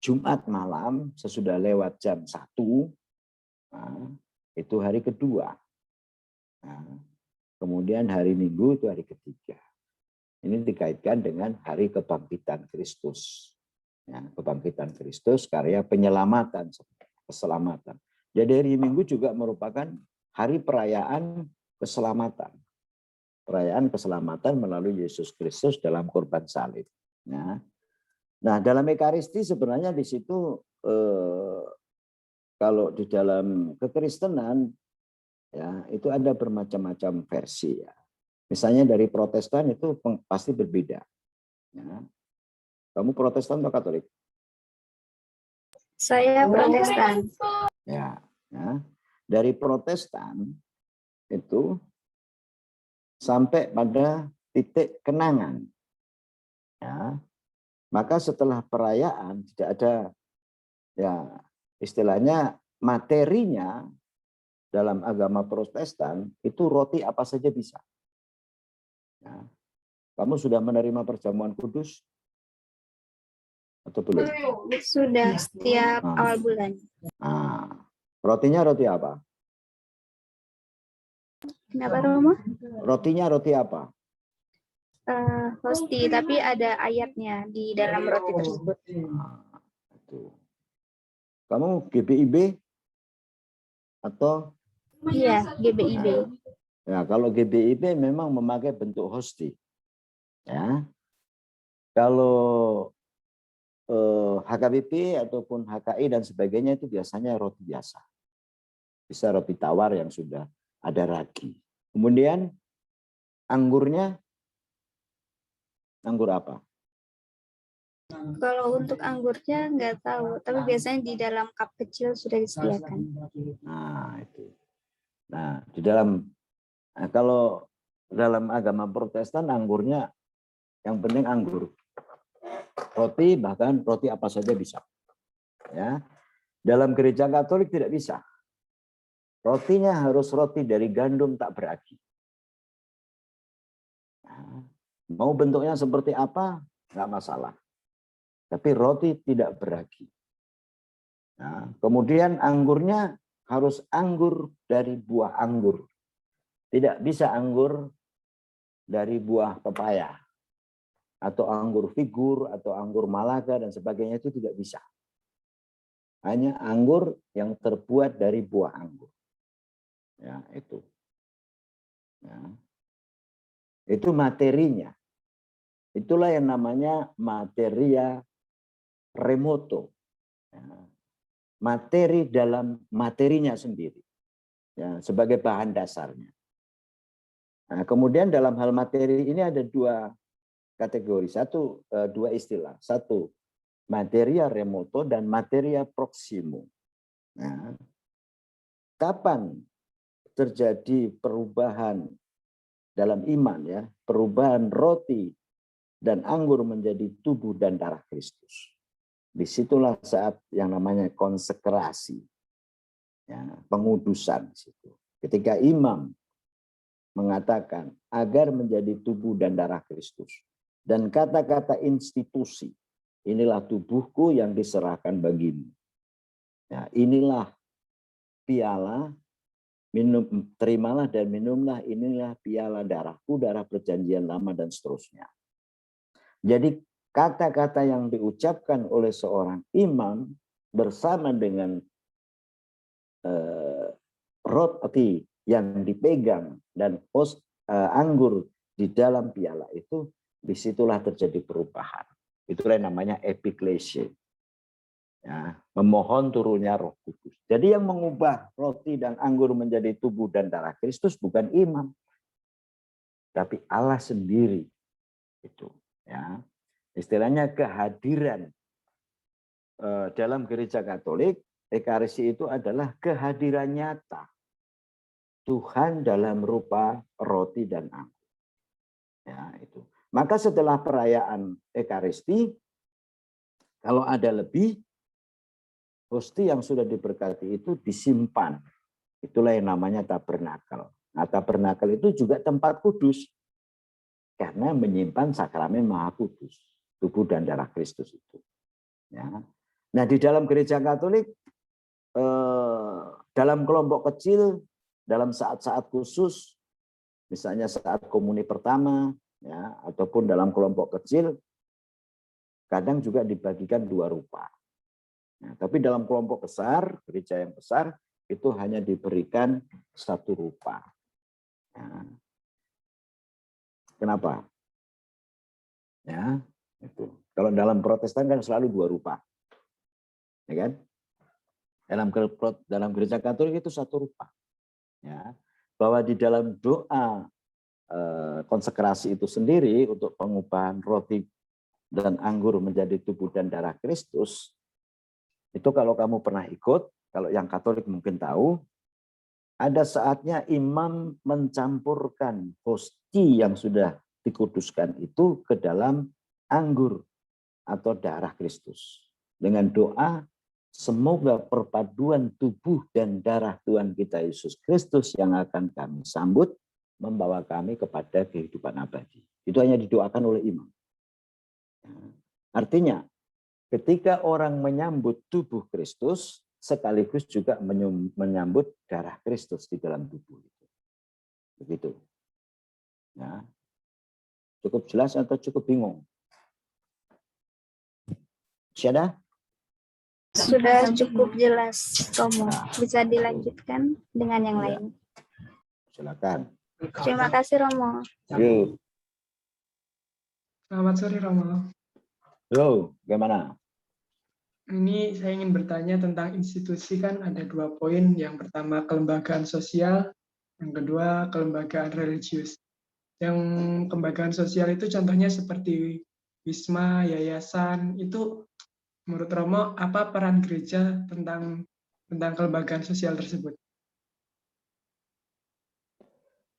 B: Jumat malam sesudah lewat jam 1, nah, itu hari kedua. Nah, kemudian hari Minggu itu hari ketiga. Ini dikaitkan dengan hari kebangkitan Kristus. Ya, kebangkitan Kristus, karya penyelamatan, keselamatan. Jadi hari Minggu juga merupakan hari perayaan keselamatan. Perayaan keselamatan melalui Yesus Kristus dalam kurban salib. Ya. Nah, dalam Ekaristi sebenarnya di situ kalau di dalam kekristenan ya itu ada bermacam-macam versi ya. Misalnya dari Protestan itu pasti berbeda. Ya. Kamu Protestan atau Katolik?
C: Saya Protestan.
B: Ya, ya. Dari Protestan itu sampai pada titik kenangan. Ya. Maka setelah perayaan tidak ada ya istilahnya materinya dalam agama Protestan itu roti apa saja bisa. Ya. Kamu sudah menerima perjamuan kudus? Atau belum?
C: Sudah setiap awal bulan.
B: Nah, rotinya roti apa?
C: Kenapa Romo?
B: Rotinya roti apa?
C: Hosti, tapi ada ayatnya di dalam roti tersebut.
B: Nah, itu. Kamu GBIB atau?
C: Iya, GBIB.
B: Ya, kalau GBIB memang memakai bentuk hosti. Ya. Kalau HKBP ataupun HKI dan sebagainya itu biasanya roti biasa. Bisa roti tawar yang sudah ada ragi. Kemudian anggurnya, anggur apa?
C: Kalau untuk anggurnya nggak tahu, tapi biasanya di dalam cup kecil sudah disediakan.
B: Nah, itu. Nah, kalau dalam agama Protestan anggurnya yang penting anggur. Roti bahkan roti apa saja bisa. Ya. Dalam gereja Katolik tidak bisa. Rotinya harus roti dari gandum tak beragi. Nah, mau bentuknya seperti apa nggak masalah. Tapi roti tidak beragi. Nah, kemudian anggurnya harus anggur dari buah anggur. Tidak bisa anggur dari buah pepaya. Atau anggur figur, atau anggur malaga, dan sebagainya itu tidak bisa. Hanya anggur yang terbuat dari buah anggur. Ya, itu. Ya. Itu materinya. Itulah yang namanya materia remoto. Ya. Materi dalam materinya sendiri. Ya, sebagai bahan dasarnya. Nah, kemudian dalam hal materi ini ada dua kategori, dua istilah. Satu, materia remoto dan materia proximo. Nah, kapan terjadi perubahan dalam iman ya, perubahan roti dan anggur menjadi tubuh dan darah Kristus. Disitulah saat yang namanya konsekrasi, ya, pengudusan. Ketika imam mengatakan agar menjadi tubuh dan darah Kristus. Dan kata-kata institusi, inilah tubuhku yang diserahkan bagimu. Ya, inilah piala, minum, terimalah dan minumlah, inilah piala darahku, darah perjanjian lama dan seterusnya. Jadi kata-kata yang diucapkan oleh seorang imam bersama dengan roti yang dipegang dan anggur di dalam piala itu, disitulah terjadi perubahan. Itulah yang namanya epiklesia. Ya, memohon turunnya Roh Kudus. Jadi yang mengubah roti dan anggur menjadi tubuh dan darah Kristus bukan imam, tapi Allah sendiri. Itu, ya. Istilahnya kehadiran dalam gereja Katolik, Ekaristi itu adalah kehadiran nyata Tuhan dalam rupa roti dan anggur. Ya, itu. Maka setelah perayaan Ekaristi, kalau ada lebih, hosti yang sudah diberkati itu disimpan. Itulah yang namanya tabernakel. Nah, tabernakel itu juga tempat kudus. Karena menyimpan sakramen Maha Kudus. Tubuh dan darah Kristus itu. Ya. Nah, di dalam gereja Katolik, dalam kelompok kecil, dalam saat-saat khusus, misalnya saat komuni pertama, ya, ataupun dalam kelompok kecil, kadang juga dibagikan 2 rupa. Nah, tapi dalam kelompok besar, gereja yang besar, itu hanya diberikan 1 rupa. Nah, kenapa? Ya, itu. Kalau dalam Protestan kan selalu 2 rupa. Ya kan? Dalam gereja Katolik itu 1 rupa. Ya. Bahwa di dalam doa konsekrasi itu sendiri untuk pengubahan roti dan anggur menjadi tubuh dan darah Kristus, itu kalau kamu pernah ikut, kalau yang Katolik mungkin tahu, ada saatnya imam mencampurkan hosti yang sudah dikuduskan itu ke dalam anggur atau darah Kristus. Dengan doa, semoga perpaduan tubuh dan darah Tuhan kita Yesus Kristus yang akan kami sambut, membawa kami kepada kehidupan abadi. Itu hanya didoakan oleh imam. Artinya, ketika orang menyambut tubuh Kristus, sekaligus juga menyambut darah Kristus di dalam tubuh itu. Begitu. Ya. Cukup jelas atau cukup bingung? Sudah?
C: Sudah cukup jelas, Romo. Bisa dilanjutkan dengan yang
B: Ya.
C: lain.
B: Silakan.
C: Terima kasih, Romo.
B: Yuk.
E: Selamat sore Romo.
B: Yo, gimana?
E: Ini saya ingin bertanya tentang institusi, kan ada 2 poin. Yang pertama kelembagaan sosial, yang kedua kelembagaan religius. Yang kelembagaan sosial itu contohnya seperti wisma, yayasan. Itu menurut Romo apa peran gereja tentang kelembagaan sosial tersebut?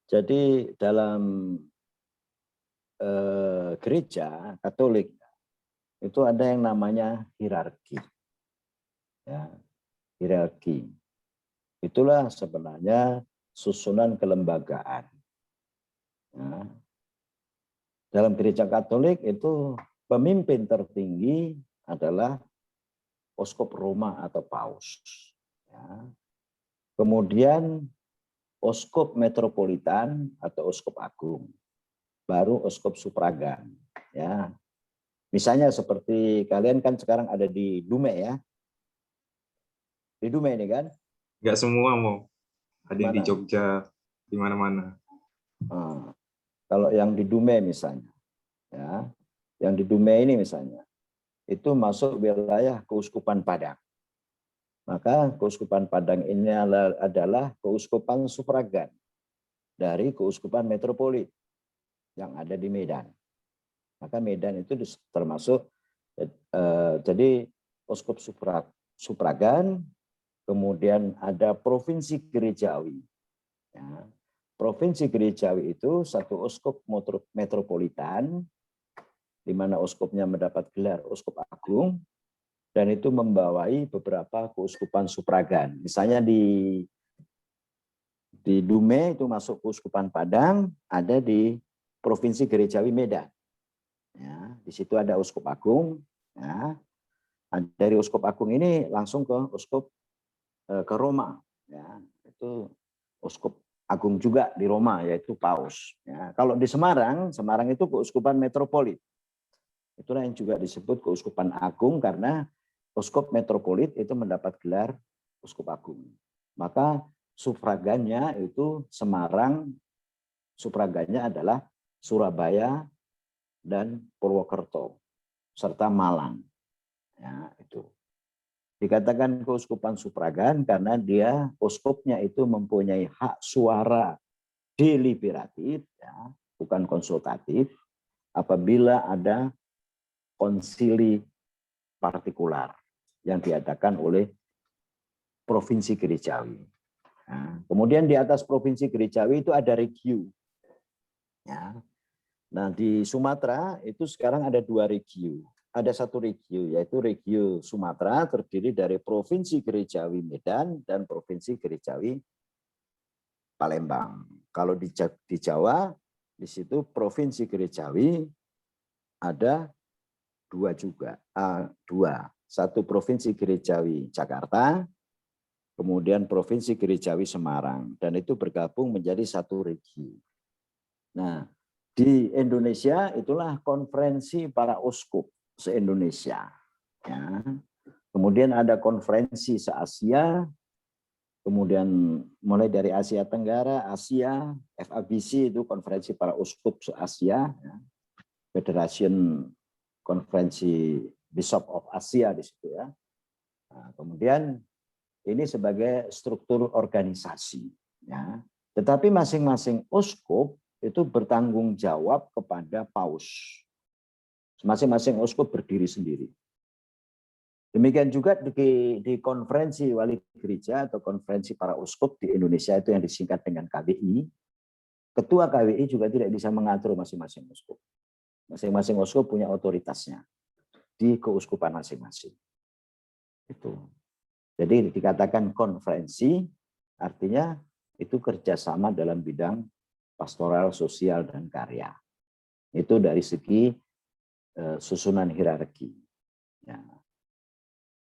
B: Jadi dalam gereja Katolik itu ada yang namanya hierarki. Ya, hierarki. Itulah sebenarnya susunan kelembagaan. Ya. Dalam gereja Katolik itu pemimpin tertinggi adalah Uskup Roma atau Paus. Ya. Kemudian Uskup Metropolitan atau Uskup Agung. Baru Uskup Supragan. Ya. Misalnya seperti kalian kan sekarang ada di Dume ya. Di Dume ini kan?
A: Nggak semua mau. Ada yang di
B: Mana?
A: Jogja, di mana-mana.
B: Nah, kalau yang di Dume misalnya, ya, yang di Dume ini misalnya, itu masuk wilayah Keuskupan Padang. Maka Keuskupan Padang ini adalah Keuskupan Supragan dari Keuskupan Metropolit yang ada di Medan. Maka Medan itu termasuk jadi Uskup Supragan, kemudian ada Provinsi Gerejawi. Ya. Provinsi Gerejawi itu satu uskup metropolitan, di mana uskupnya mendapat gelar Uskup Agung, dan itu membawai beberapa keuskupan supragan. Misalnya di Dume itu masuk Keuskupan Padang, ada di Provinsi Gerejawi Medan. Ya, di situ ada Uskup Agung. Ya. Dari Uskup Agung ini langsung ke Uskup ke Roma. Ya, itu Uskup Agung juga di Roma, yaitu Paus. Ya, kalau di Semarang itu Keuskupan Metropolit. Itulah yang juga disebut Keuskupan Agung karena Uskup Metropolit itu mendapat gelar Uskup Agung. Maka sufragannya itu Semarang, sufragannya adalah Surabaya dan Purwokerto serta Malang. Ya, itu. Dikatakan keuskupan sufragan karena dia uskupnya itu mempunyai hak suara deliberatif, ya, bukan konsultatif, apabila ada konsili partikular yang diadakan oleh Provinsi Gerejawi. Nah, kemudian di atas Provinsi Gerejawi itu ada regio. Ya. Nah, di Sumatera itu sekarang ada 2 regio. Ada 1 regio, yaitu Regio Sumatera, terdiri dari Provinsi Gerejawi Medan dan Provinsi Gerejawi Palembang. Kalau di Jawa, di situ Provinsi Gerejawi ada 2 juga. 2. 1 Provinsi Gerejawi Jakarta, kemudian Provinsi Gerejawi Semarang. Dan itu bergabung menjadi 1 regio. Nah, di Indonesia itulah konferensi para uskup. se-Indonesia. Ya. Kemudian ada konferensi se-Asia, kemudian mulai dari Asia Tenggara, Asia, FABC itu konferensi para uskup se-Asia, ya. Federation Konferensi Bishop of Asia di situ ya. Nah, kemudian ini sebagai struktur organisasi, ya. Tetapi masing-masing uskup itu bertanggung jawab kepada paus. Masing-masing uskup berdiri sendiri. Demikian juga di konferensi wali gereja atau konferensi para uskup di Indonesia itu yang disingkat dengan KWI. Ketua KWI juga tidak bisa mengatur masing-masing uskup. Masing-masing uskup punya otoritasnya di keuskupan masing-masing. Itu. Jadi dikatakan konferensi artinya itu kerjasama dalam bidang pastoral, sosial, dan karya. Itu dari segi susunan hierarki. Ya.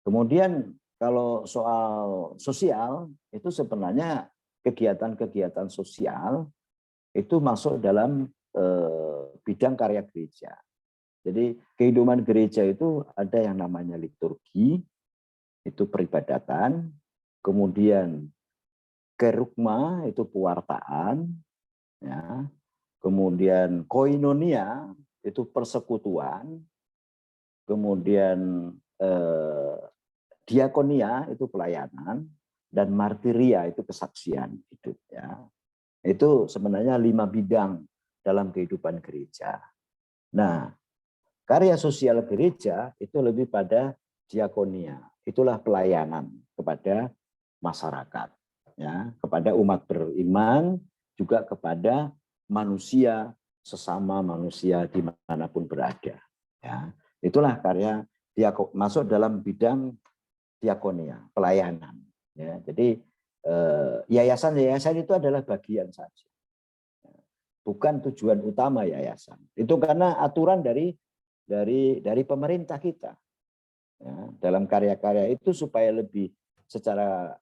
B: Kemudian kalau soal sosial, itu sebenarnya kegiatan-kegiatan sosial itu masuk dalam bidang karya gereja. Jadi kehidupan gereja itu ada yang namanya liturgi, itu peribadatan, kemudian kerugma itu pewartaan, ya. Kemudian koinonia itu persekutuan, kemudian diakonia itu pelayanan, dan martiria itu kesaksian hidup. Ya. Itu sebenarnya 5 bidang dalam kehidupan gereja. Nah, karya sosial gereja itu lebih pada diakonia. Itulah pelayanan kepada masyarakat, ya, kepada umat beriman, juga kepada manusia, sesama manusia dimanapun berada. Ya. Itulah karya masuk dalam bidang diakonia, pelayanan. Ya. Jadi yayasan-yayasan itu adalah bagian saja. Bukan tujuan utama yayasan. Itu karena aturan dari pemerintah kita. Ya, dalam karya-karya itu supaya lebih secara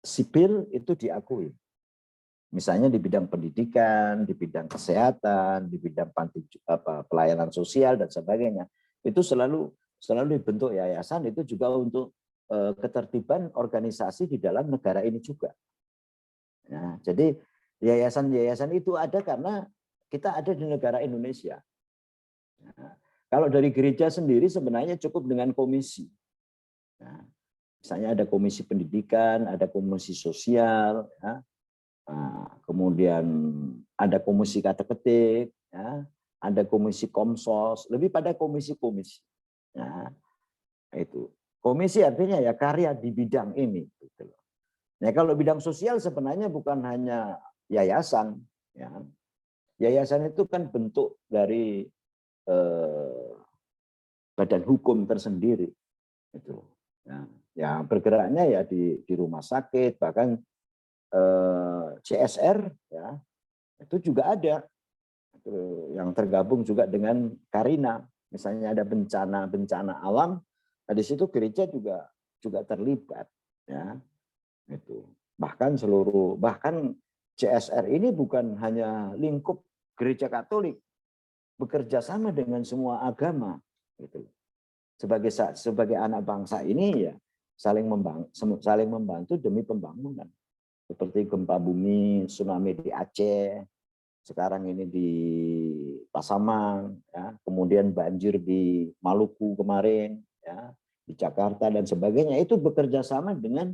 B: sipil itu diakui. Misalnya di bidang pendidikan, di bidang kesehatan, di bidang pelayanan sosial dan sebagainya. Itu selalu dibentuk yayasan itu juga untuk ketertiban organisasi di dalam negara ini juga. Ya, jadi yayasan-yayasan itu ada karena kita ada di negara Indonesia. Nah, kalau dari gereja sendiri sebenarnya cukup dengan komisi. Nah, misalnya ada komisi pendidikan, ada komisi sosial, ya. Nah, kemudian ada komisi kateketik, ya. Ada komisi komsos, lebih pada komisi-komisi. Ya, itu. Komisi artinya ya karya di bidang ini. Gitu. Nah, kalau bidang sosial sebenarnya bukan hanya yayasan, ya. Yayasan itu kan bentuk dari badan hukum tersendiri, itu. Nah, yang bergeraknya ya di rumah sakit, bahkan CSR, ya itu juga ada yang tergabung juga dengan Karina. Misalnya ada bencana alam, nah di situ gereja juga terlibat, ya itu. Bahkan CSR ini bukan hanya lingkup gereja Katolik, bekerja sama dengan semua agama. Gitu. Sebagai anak bangsa ini ya saling membantu demi pembangunan. Seperti gempa bumi, tsunami di Aceh, sekarang ini di Pasaman, ya, kemudian banjir di Maluku kemarin, ya, di Jakarta dan sebagainya. Itu bekerja sama dengan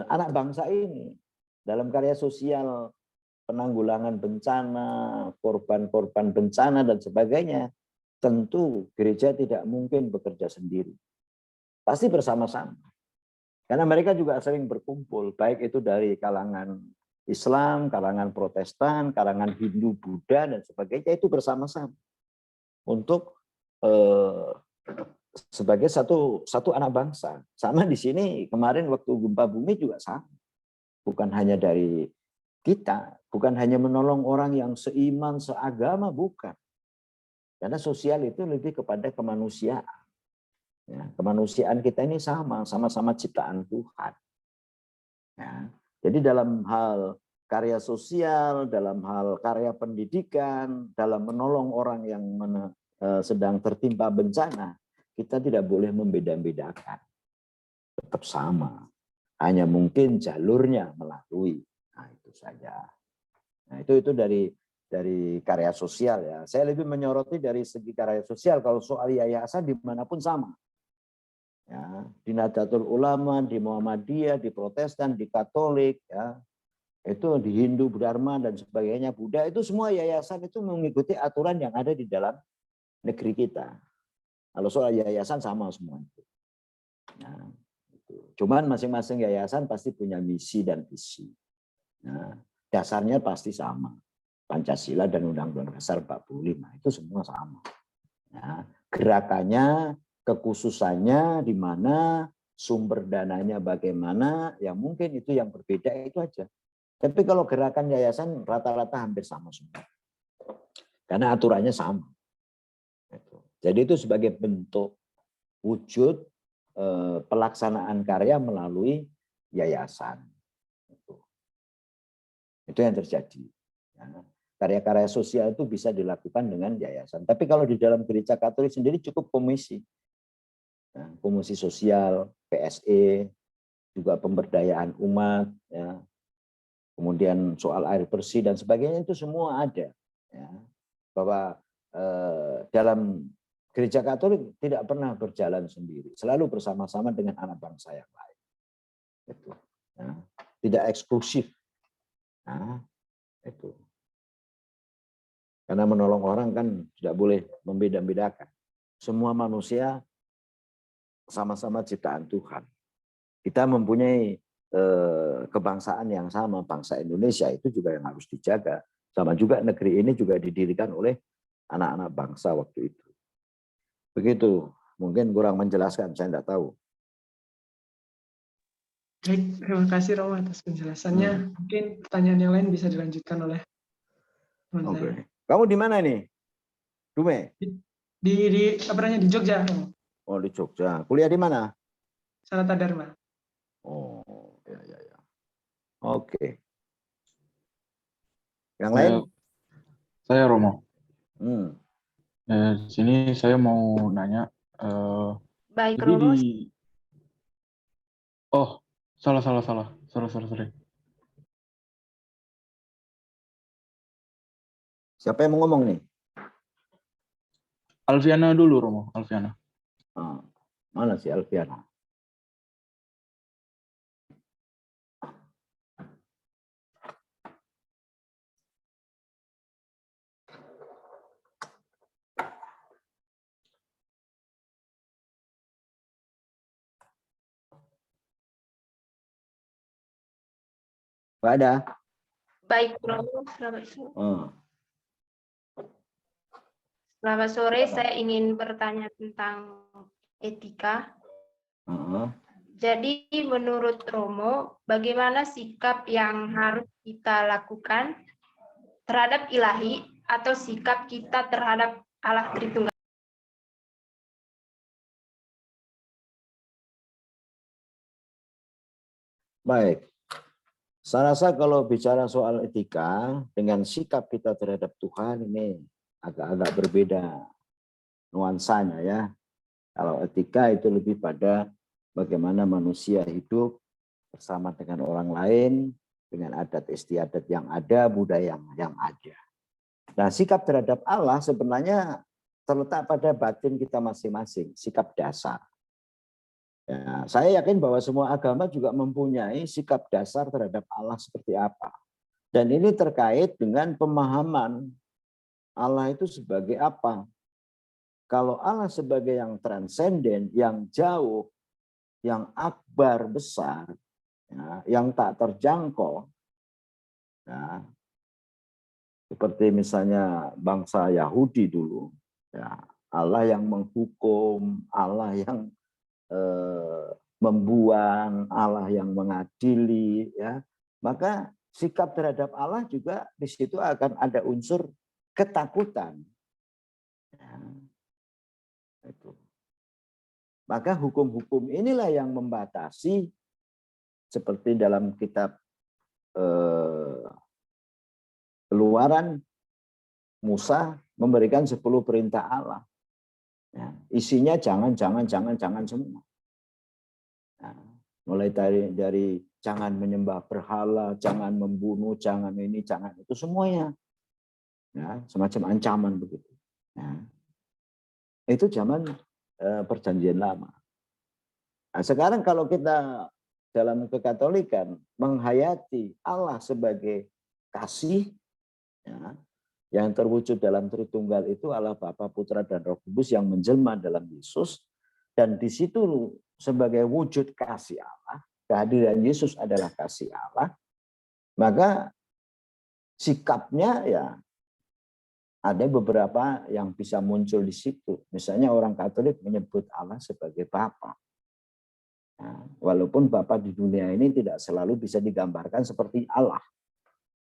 B: anak bangsa ini dalam karya sosial, penanggulangan bencana, korban-korban bencana dan sebagainya. Tentu gereja tidak mungkin bekerja sendiri. Pasti bersama-sama. Karena mereka juga sering berkumpul, baik itu dari kalangan Islam, kalangan Protestan, kalangan Hindu, Buddha dan sebagainya, itu bersama-sama. Untuk sebagai satu anak bangsa. Sama di sini kemarin waktu gempa bumi juga sama. Bukan hanya dari kita, bukan hanya menolong orang yang seiman, seagama, bukan. Karena sosial itu lebih kepada kemanusiaan. Ya, kemanusiaan kita ini sama-sama ciptaan Tuhan. Ya, jadi dalam hal karya sosial, dalam hal karya pendidikan, dalam menolong orang yang sedang tertimpa bencana, kita tidak boleh membeda-bedakan. Tetap sama. Hanya mungkin jalurnya melalui. Nah, itu saja. Nah, itu dari karya sosial ya. Saya lebih menyoroti dari segi karya sosial. Kalau soal yayasan dimanapun sama. Ya, di Nahdlatul Ulama, di Muhammadiyah, di Protestan, di Katolik, ya, itu di Hindu, Dharma dan sebagainya, Buddha, itu semua yayasan itu mengikuti aturan yang ada di dalam negeri kita. Kalau soal yayasan sama semua itu. Nah, itu. Cuman masing-masing yayasan pasti punya misi dan visi. Nah, dasarnya pasti sama. Pancasila dan Undang-Undang Dasar 45 itu semua sama. Nah, gerakannya, kekhususannya di mana, sumber dananya bagaimana, ya mungkin itu yang berbeda itu aja. Tapi kalau gerakan yayasan rata-rata hampir sama semua. Karena aturannya sama. Jadi itu sebagai bentuk wujud pelaksanaan karya melalui yayasan. Itu yang terjadi. Karya-karya sosial itu bisa dilakukan dengan yayasan. Tapi kalau di dalam gereja Katolik sendiri cukup komisi. Komisi sosial, PSE, juga pemberdayaan umat, ya. Kemudian soal air bersih dan sebagainya itu semua ada. Ya. Bahwa dalam gereja Katolik tidak pernah berjalan sendiri, selalu bersama-sama dengan anak bangsa yang lain. Itu. Ya. Tidak eksklusif. Nah, itu. Karena menolong orang kan tidak boleh membeda-bedakan. Semua manusia sama-sama ciptaan Tuhan. Kita mempunyai kebangsaan yang sama, bangsa Indonesia itu juga yang harus dijaga. Sama juga negeri ini juga didirikan oleh anak-anak bangsa waktu itu. Begitu, mungkin kurang menjelaskan, saya tidak tahu.
E: Baik, terima kasih Romo atas penjelasannya. Mungkin pertanyaan yang lain bisa dilanjutkan oleh teman saya.
B: Kamu di mana nih, Dume?
E: Di apa namanya, di Jogja, Romo.
B: Oh, di Jogja. Kuliah di mana?
E: Sanata Dharma.
B: Oh, ya. Oke. Yang lain?
F: Saya Romo.
B: Hmm.
F: Di sini saya mau nanya.
C: Baik,
F: Jadi
C: Romo.
F: Oh, salah. Sorry.
B: Siapa yang mau ngomong nih?
F: Alfiana dulu, Romo. Alfiana.
B: Mana si Alfiana? Nggak ada?
C: Baik, Romo. Selamat sore. Selamat sore, saya ingin bertanya tentang etika. Jadi menurut Romo, bagaimana sikap yang harus kita lakukan terhadap ilahi atau sikap kita terhadap Allah Tritunggal?
B: Baik. Saya rasa kalau bicara soal etika, dengan sikap kita terhadap Tuhan ini agak-agak berbeda nuansanya ya. Kalau etika itu lebih pada bagaimana manusia hidup bersama dengan orang lain, dengan adat istiadat yang ada, budaya yang ada. Nah, sikap terhadap Allah sebenarnya terletak pada batin kita masing-masing, sikap dasar. Ya, saya yakin bahwa semua agama juga mempunyai sikap dasar terhadap Allah seperti apa. Dan ini terkait dengan pemahaman Allah itu sebagai apa. Kalau Allah sebagai yang transenden, yang jauh, yang akbar, besar, ya, yang tak terjangkau, ya, seperti misalnya bangsa Yahudi dulu, ya, Allah yang menghukum, Allah yang membuang, Allah yang mengadili, ya, maka sikap terhadap Allah juga di situ akan ada unsur ketakutan. Ya, itu. Maka hukum-hukum inilah yang membatasi, seperti dalam kitab Keluaran Musa memberikan 10 perintah Allah. Ya, isinya jangan semua. Nah, mulai dari jangan menyembah berhala, jangan membunuh, jangan ini, jangan itu semuanya. Ya, semacam ancaman begitu. Ya. Itu zaman perjanjian lama. Nah, sekarang kalau kita dalam kekatolikan menghayati Allah sebagai kasih, ya, yang terwujud dalam Tritunggal itu Allah Bapa, Putra, dan Roh Kudus yang menjelma dalam Yesus. Dan di situ sebagai wujud kasih Allah, kehadiran Yesus adalah kasih Allah, maka sikapnya ya ada beberapa yang bisa muncul di situ. Misalnya orang Katolik menyebut Allah sebagai Bapa. Nah, walaupun Bapa di dunia ini tidak selalu bisa digambarkan seperti Allah.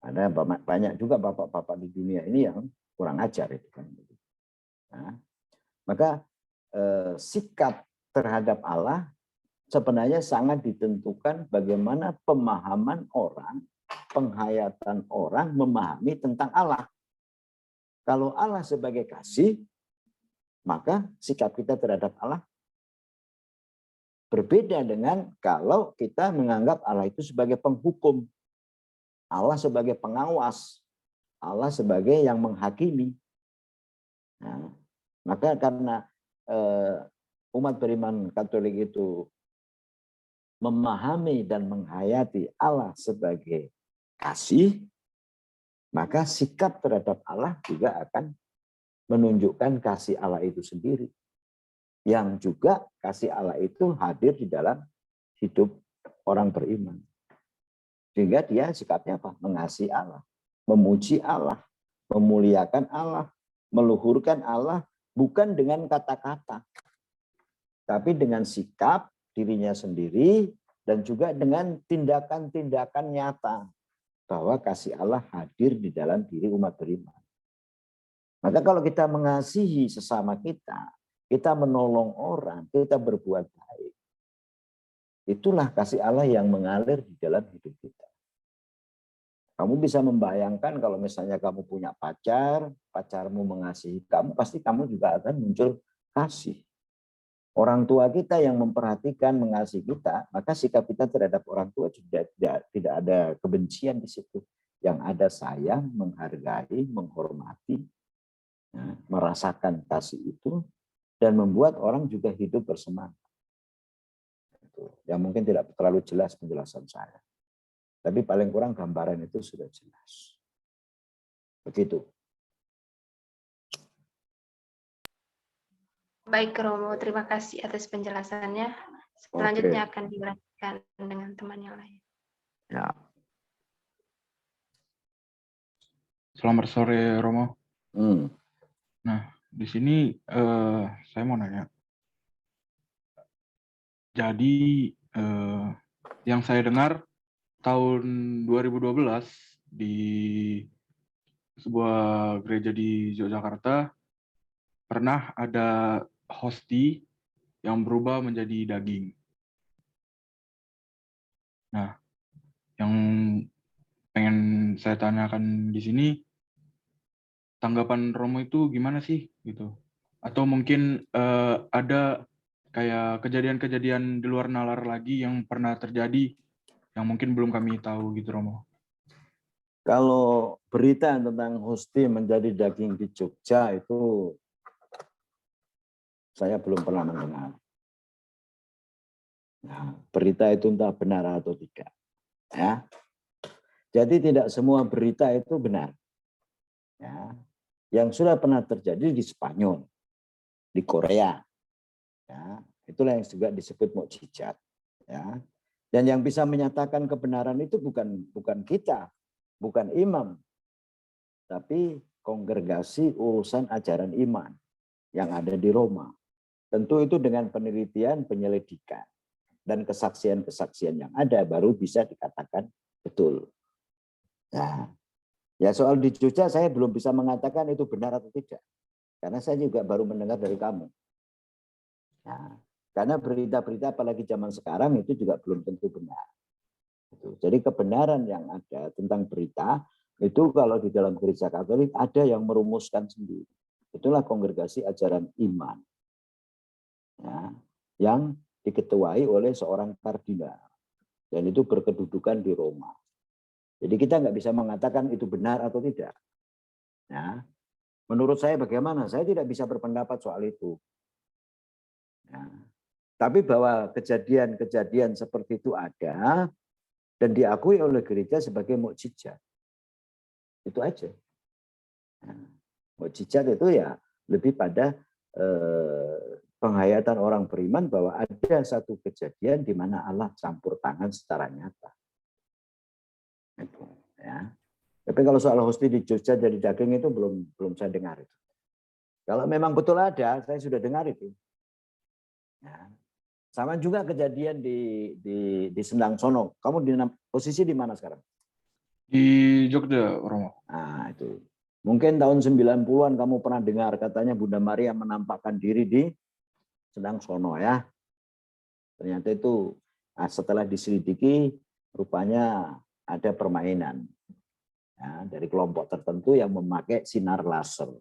B: Ada banyak juga bapak-bapak di dunia ini yang kurang ajar itu kan. Nah, maka sikap terhadap Allah sebenarnya sangat ditentukan bagaimana pemahaman orang, penghayatan orang memahami tentang Allah. Kalau Allah sebagai kasih, maka sikap kita terhadap Allah berbeda dengan kalau kita menganggap Allah itu sebagai penghukum. Allah sebagai pengawas, Allah sebagai yang menghakimi. Nah, maka karena umat beriman Katolik itu memahami dan menghayati Allah sebagai kasih, maka sikap terhadap Allah juga akan menunjukkan kasih Allah itu sendiri. Yang juga kasih Allah itu hadir di dalam hidup orang beriman. Sehingga dia sikapnya apa? Mengasihi Allah, memuji Allah, memuliakan Allah, meluhurkan Allah, bukan dengan kata-kata, tapi dengan sikap dirinya sendiri dan juga dengan tindakan-tindakan nyata bahwa kasih Allah hadir di dalam diri umat beriman. Maka kalau kita mengasihi sesama kita menolong orang, kita berbuat baik, itulah kasih Allah yang mengalir di dalam hidup kita. Kamu bisa membayangkan kalau misalnya kamu punya pacar, pacarmu mengasihi kamu, pasti kamu juga akan muncul kasih. Orang tua kita yang memperhatikan, mengasihi kita, maka sikap kita terhadap orang tua juga tidak ada kebencian di situ. Yang ada sayang, menghargai, menghormati, ya, merasakan kasih itu, dan membuat orang juga hidup bersemangat. Yang mungkin tidak terlalu jelas penjelasan saya. Tapi paling kurang gambaran itu sudah jelas. Begitu.
G: Baik, Romo. Terima kasih atas penjelasannya. Selanjutnya akan dilanjutkan dengan teman yang lain.
B: Ya.
F: Selamat sore, Romo.
B: Nah,
F: di sini saya mau nanya. Jadi yang saya dengar tahun 2012 di sebuah gereja di Yogyakarta pernah ada hosti yang berubah menjadi daging. Nah, yang pengen saya tanyakan di sini, tanggapan Romo itu gimana sih gitu? Atau mungkin ada kayak kejadian-kejadian di luar nalar lagi yang pernah terjadi yang mungkin belum kami tahu gitu, Romo?
B: Kalau berita tentang hosti menjadi daging di Jogja itu saya belum pernah mendengar. Nah, berita itu entah benar atau tidak. Ya. Jadi tidak semua berita itu benar. Ya. Yang sudah pernah terjadi di Spanyol, di Korea. Ya. Itulah yang juga disebut mukjizat. Ya. Dan yang bisa menyatakan kebenaran itu bukan kita, bukan imam, tapi kongregasi urusan ajaran iman yang ada di Roma. Tentu itu dengan penelitian, penyelidikan, dan kesaksian-kesaksian yang ada baru bisa dikatakan betul. Nah, ya soal di Jogja saya belum bisa mengatakan itu benar atau tidak, karena saya juga baru mendengar dari kamu. Nah, karena berita-berita apalagi zaman sekarang itu juga belum tentu benar. Jadi kebenaran yang ada tentang berita Itu kalau di dalam gereja Katolik ada yang merumuskan sendiri. Itulah kongregasi ajaran iman. Ya, yang diketuai oleh seorang kardinal. Dan itu berkedudukan di Roma. Jadi kita nggak bisa mengatakan itu benar atau tidak. Ya. Menurut saya bagaimana? Saya tidak bisa berpendapat soal itu. Ya. Tapi bahwa kejadian-kejadian seperti itu ada dan diakui oleh gereja sebagai mukjizat. Itu aja. Nah, mukjizat itu ya lebih pada penghayatan orang beriman bahwa ada satu kejadian di mana Allah campur tangan secara nyata. Itu, ya. Tapi kalau soal hosti di Jogja jadi daging itu belum saya dengar itu. Kalau memang betul ada, saya sudah dengar itu. Ya. Sama juga kejadian di Sendang Sono. Kamu di posisi di mana sekarang?
F: Di Jogja, Romo.
B: Nah, itu. Mungkin tahun 90-an kamu pernah dengar katanya Bunda Maria menampakkan diri di Sendang Sono ya. Ternyata itu setelah diselidiki rupanya ada permainan ya, dari kelompok tertentu yang memakai sinar laser.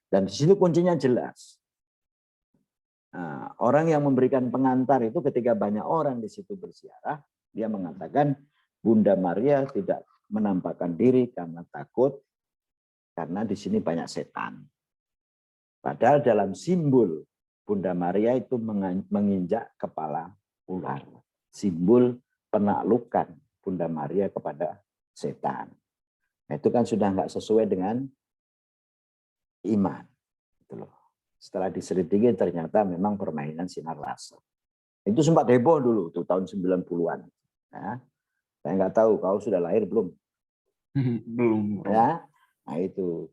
B: Dan di situ kuncinya jelas. Nah, orang yang memberikan pengantar itu ketika banyak orang di situ berziarah, dia mengatakan Bunda Maria tidak menampakkan diri karena takut, karena di sini banyak setan. Padahal dalam simbol Bunda Maria itu menginjak kepala ular. Simbol penaklukan Bunda Maria kepada setan. Nah, itu kan sudah nggak sesuai dengan iman. Gitu loh. Setelah diselidiki ternyata memang permainan sinar laser. Itu sempat heboh dulu tuh tahun 90-an. Ya. Saya nggak tahu kau sudah lahir belum?
F: Belum.
B: Ya. Nah itu.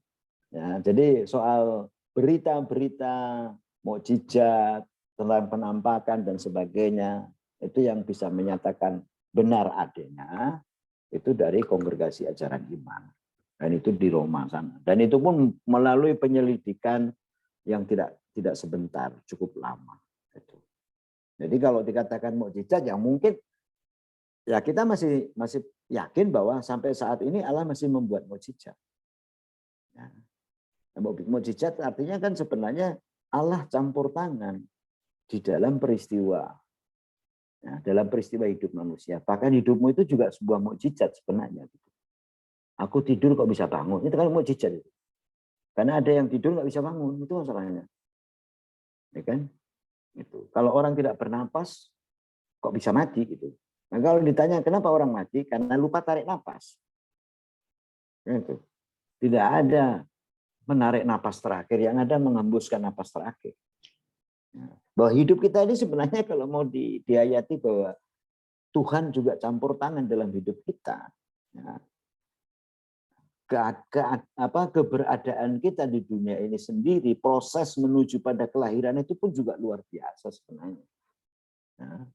B: Ya, jadi soal berita-berita mukjizat tentang penampakan dan sebagainya itu yang bisa menyatakan benar adanya itu dari kongregasi ajaran iman. Dan itu di Roma sana. Dan itu pun melalui penyelidikan yang tidak sebentar, cukup lama. Jadi kalau dikatakan mukjizat, yang mungkin ya kita masih yakin bahwa sampai saat ini Allah masih membuat mukjizat. Ya. Mukjizat artinya kan sebenarnya Allah campur tangan di dalam peristiwa, ya, dalam peristiwa hidup manusia. Bahkan hidupmu itu juga sebuah mukjizat sebenarnya. Aku tidur kok bisa bangun, itu kan mukjizat itu. Karena ada yang tidur nggak bisa bangun, itu masalahnya. Ya kan? Gitu. Kalau orang tidak bernapas, kok bisa mati gitu. Nah, kalau ditanya kenapa orang mati, karena lupa tarik napas. Gitu. Tidak ada menarik napas terakhir, yang ada mengembuskan napas terakhir. Bahwa hidup kita ini sebenarnya kalau mau dihayati bahwa Tuhan juga campur tangan dalam hidup kita. Ya. Keberadaan kita di dunia ini sendiri, proses menuju pada kelahiran itu pun juga luar biasa sebenarnya. Nah,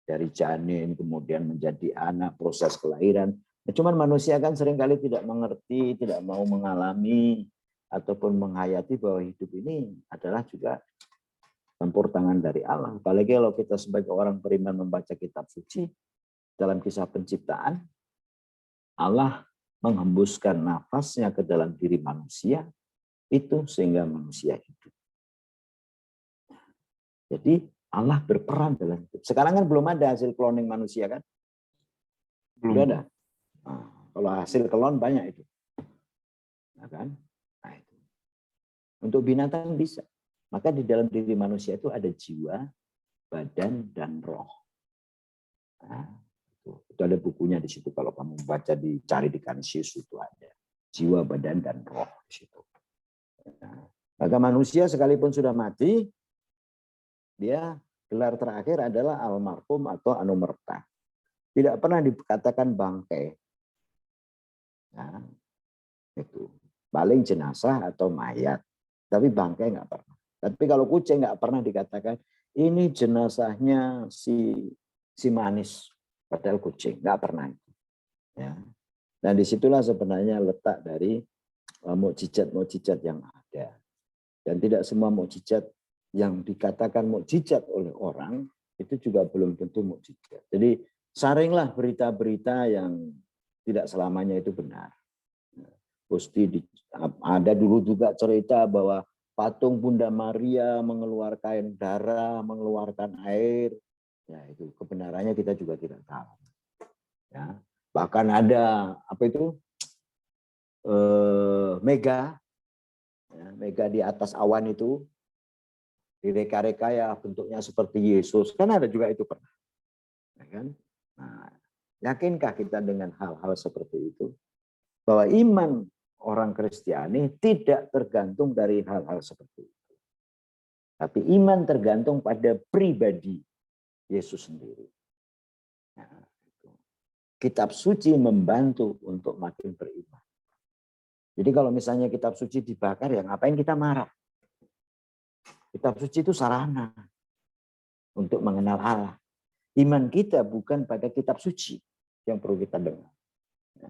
B: dari janin kemudian menjadi anak, proses kelahiran. Nah, cuman manusia kan seringkali tidak mengerti, tidak mau mengalami ataupun menghayati bahwa hidup ini adalah juga campur tangan dari Allah. Apalagi kalau kita sebagai orang beriman membaca kitab suci dalam kisah penciptaan, Allah menghembuskan nafasnya ke dalam diri manusia itu sehingga manusia hidup. Jadi Allah berperan dalam hidup. Sekarang kan belum ada hasil cloning manusia kan? Belum ada. Nah, kalau hasil klon banyak itu. Nah, kan? Nah, itu. Untuk binatang bisa. Maka di dalam diri manusia itu ada jiwa, badan, dan roh. Nah, itu ada bukunya di situ, kalau kamu baca dicari di Kanisius itu ada jiwa, badan, dan roh di situ. Nah, maka manusia sekalipun sudah mati, dia gelar terakhir adalah almarhum atau anumerta. Tidak pernah dikatakan bangkai. Nah, itu paling jenazah atau mayat, tapi bangkai nggak pernah. Tapi kalau kucing nggak pernah dikatakan ini jenazahnya si manis. Padahal kucing, nggak pernah. Ya. Dan disitulah sebenarnya letak dari mukjizat-mukjizat yang ada. Dan tidak semua mukjizat yang dikatakan mukjizat oleh orang, itu juga belum tentu mukjizat. Jadi saringlah berita-berita yang tidak selamanya itu benar. Ada dulu juga cerita bahwa patung Bunda Maria mengeluarkan darah, mengeluarkan air. Ya, itu kebenarannya kita juga tidak tahu. Ya, bahkan ada apa itu mega, ya, mega di atas awan itu direka-reka ya bentuknya seperti Yesus. Kan ada juga itu pernah. Ya kan? Nah, yakinkah kita dengan hal-hal seperti itu? Bahwa iman orang Kristiani tidak tergantung dari hal-hal seperti itu. Tapi iman tergantung pada pribadi Yesus sendiri. Nah, kitab suci membantu untuk makin beriman. Jadi kalau misalnya kitab suci dibakar, ya ngapain kita marah? Kitab suci itu sarana untuk mengenal Allah. Iman kita bukan pada kitab suci yang perlu kita dengar.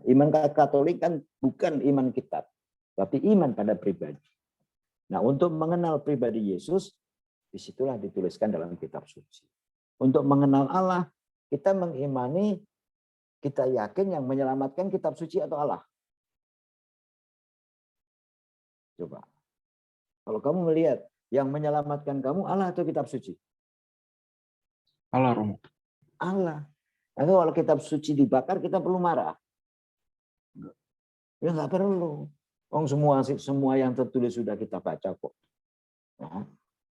B: Iman Katolik kan bukan iman kitab, tapi iman pada pribadi. Nah, untuk mengenal pribadi Yesus, disitulah dituliskan dalam kitab suci. Untuk mengenal Allah, kita mengimani, kita yakin yang menyelamatkan kitab suci atau Allah. Coba. Kalau kamu melihat yang menyelamatkan kamu Allah atau kitab suci?
F: Allah, Romo.
B: Allah. Nah, kalau kitab suci dibakar, kita perlu marah. Ya nggak perlu. Semua yang tertulis sudah kita baca kok. Nah,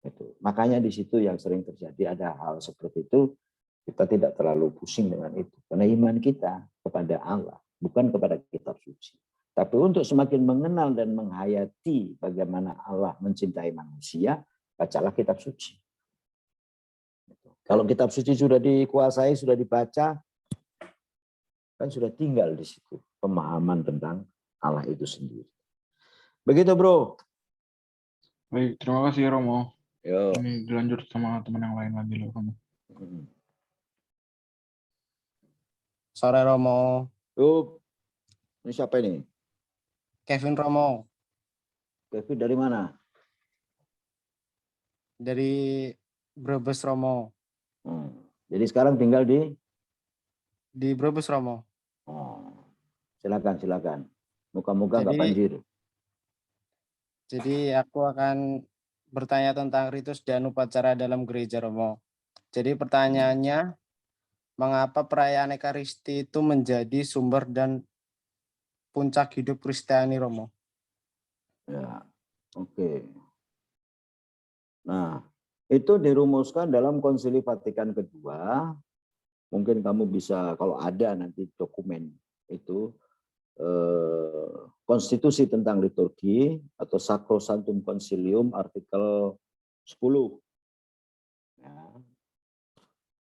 B: itu. Makanya di situ yang sering terjadi ada hal seperti itu, kita tidak terlalu pusing dengan itu. Karena iman kita kepada Allah, bukan kepada kitab suci. Tapi untuk semakin mengenal dan menghayati bagaimana Allah mencintai manusia, bacalah kitab suci. Kalau kitab suci sudah dikuasai, sudah dibaca, kan sudah tinggal di situ pemahaman tentang Allah itu sendiri. Begitu, Bro.
F: Baik, terima kasih Romo.
B: Yo.
F: Ini dilanjut sama teman yang lain lagi loh, Romo.
D: Sore Romo.
B: Yup. Ini siapa ini?
D: Kevin Romo.
B: Kevin dari mana?
D: Dari Brebes Romo.
B: Jadi sekarang tinggal di
D: Brebes Romo.
B: Silakan. Muka-muka nggak banjir.
D: Jadi aku akan bertanya tentang ritus dan upacara dalam gereja Romo. Jadi pertanyaannya, mengapa perayaan Ekaristi itu menjadi sumber dan puncak hidup Kristiani Romo?
B: Ya, oke. Nah, itu dirumuskan dalam Konsili Vatikan Kedua. Mungkin kamu bisa, kalau ada nanti dokumen itu, konstitusi tentang liturgi atau Sacrosanctum Concilium artikel 10. Ya,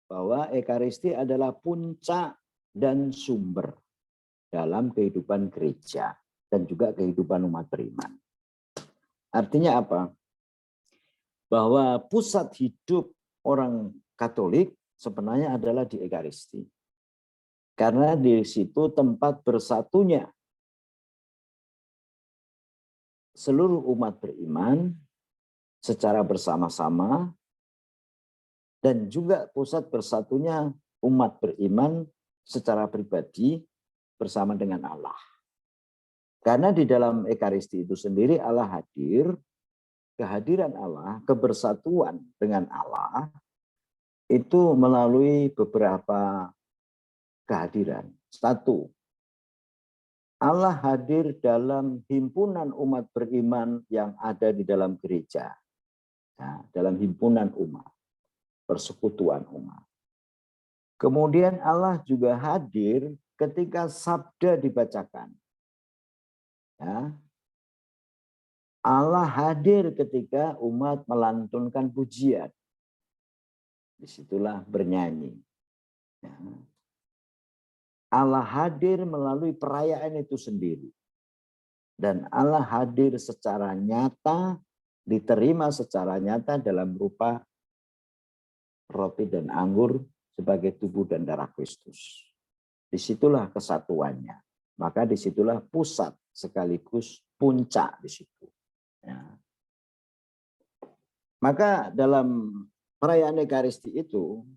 B: bahwa Ekaristi adalah puncak dan sumber dalam kehidupan gereja dan juga kehidupan umat beriman. Artinya apa? Bahwa pusat hidup orang Katolik sebenarnya adalah di Ekaristi. Karena di situ tempat bersatunya seluruh umat beriman secara bersama-sama dan juga pusat bersatunya umat beriman secara pribadi bersama dengan Allah. Karena di dalam Ekaristi itu sendiri Allah hadir, kehadiran Allah, kebersatuan dengan Allah itu melalui beberapa kehadiran. Satu, Allah hadir dalam himpunan umat beriman yang ada di dalam gereja. Nah, dalam himpunan umat, persekutuan umat. Kemudian Allah juga hadir ketika sabda dibacakan. Ya. Allah hadir ketika umat melantunkan pujian. Disitulah bernyanyi. Ya. Allah hadir melalui perayaan itu sendiri. Dan Allah hadir secara nyata, diterima secara nyata dalam rupa roti dan anggur sebagai tubuh dan darah Kristus. Disitulah kesatuannya. Maka disitulah pusat sekaligus puncak di situ. Ya. Maka dalam perayaan Ekaristi itu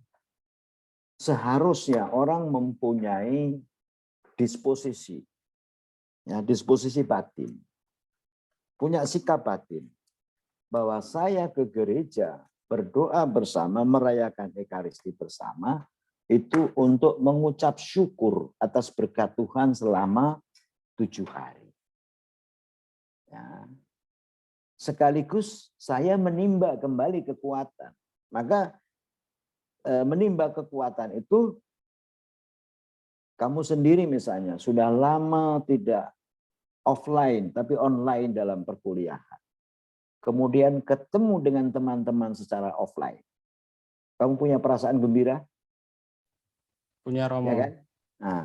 B: seharusnya orang mempunyai disposisi, Ya, disposisi batin. Punya sikap batin. Bahwa saya ke gereja, berdoa bersama, merayakan Ekaristi bersama, itu untuk mengucap syukur atas berkat Tuhan selama 7 hari. Ya. Sekaligus saya menimba kembali kekuatan. Maka menimba kekuatan itu, kamu sendiri misalnya sudah lama tidak offline tapi online dalam perkuliahan. Kemudian ketemu dengan teman-teman secara offline. Kamu punya perasaan gembira?
D: Punya Romo.
B: Ya kan? Nah,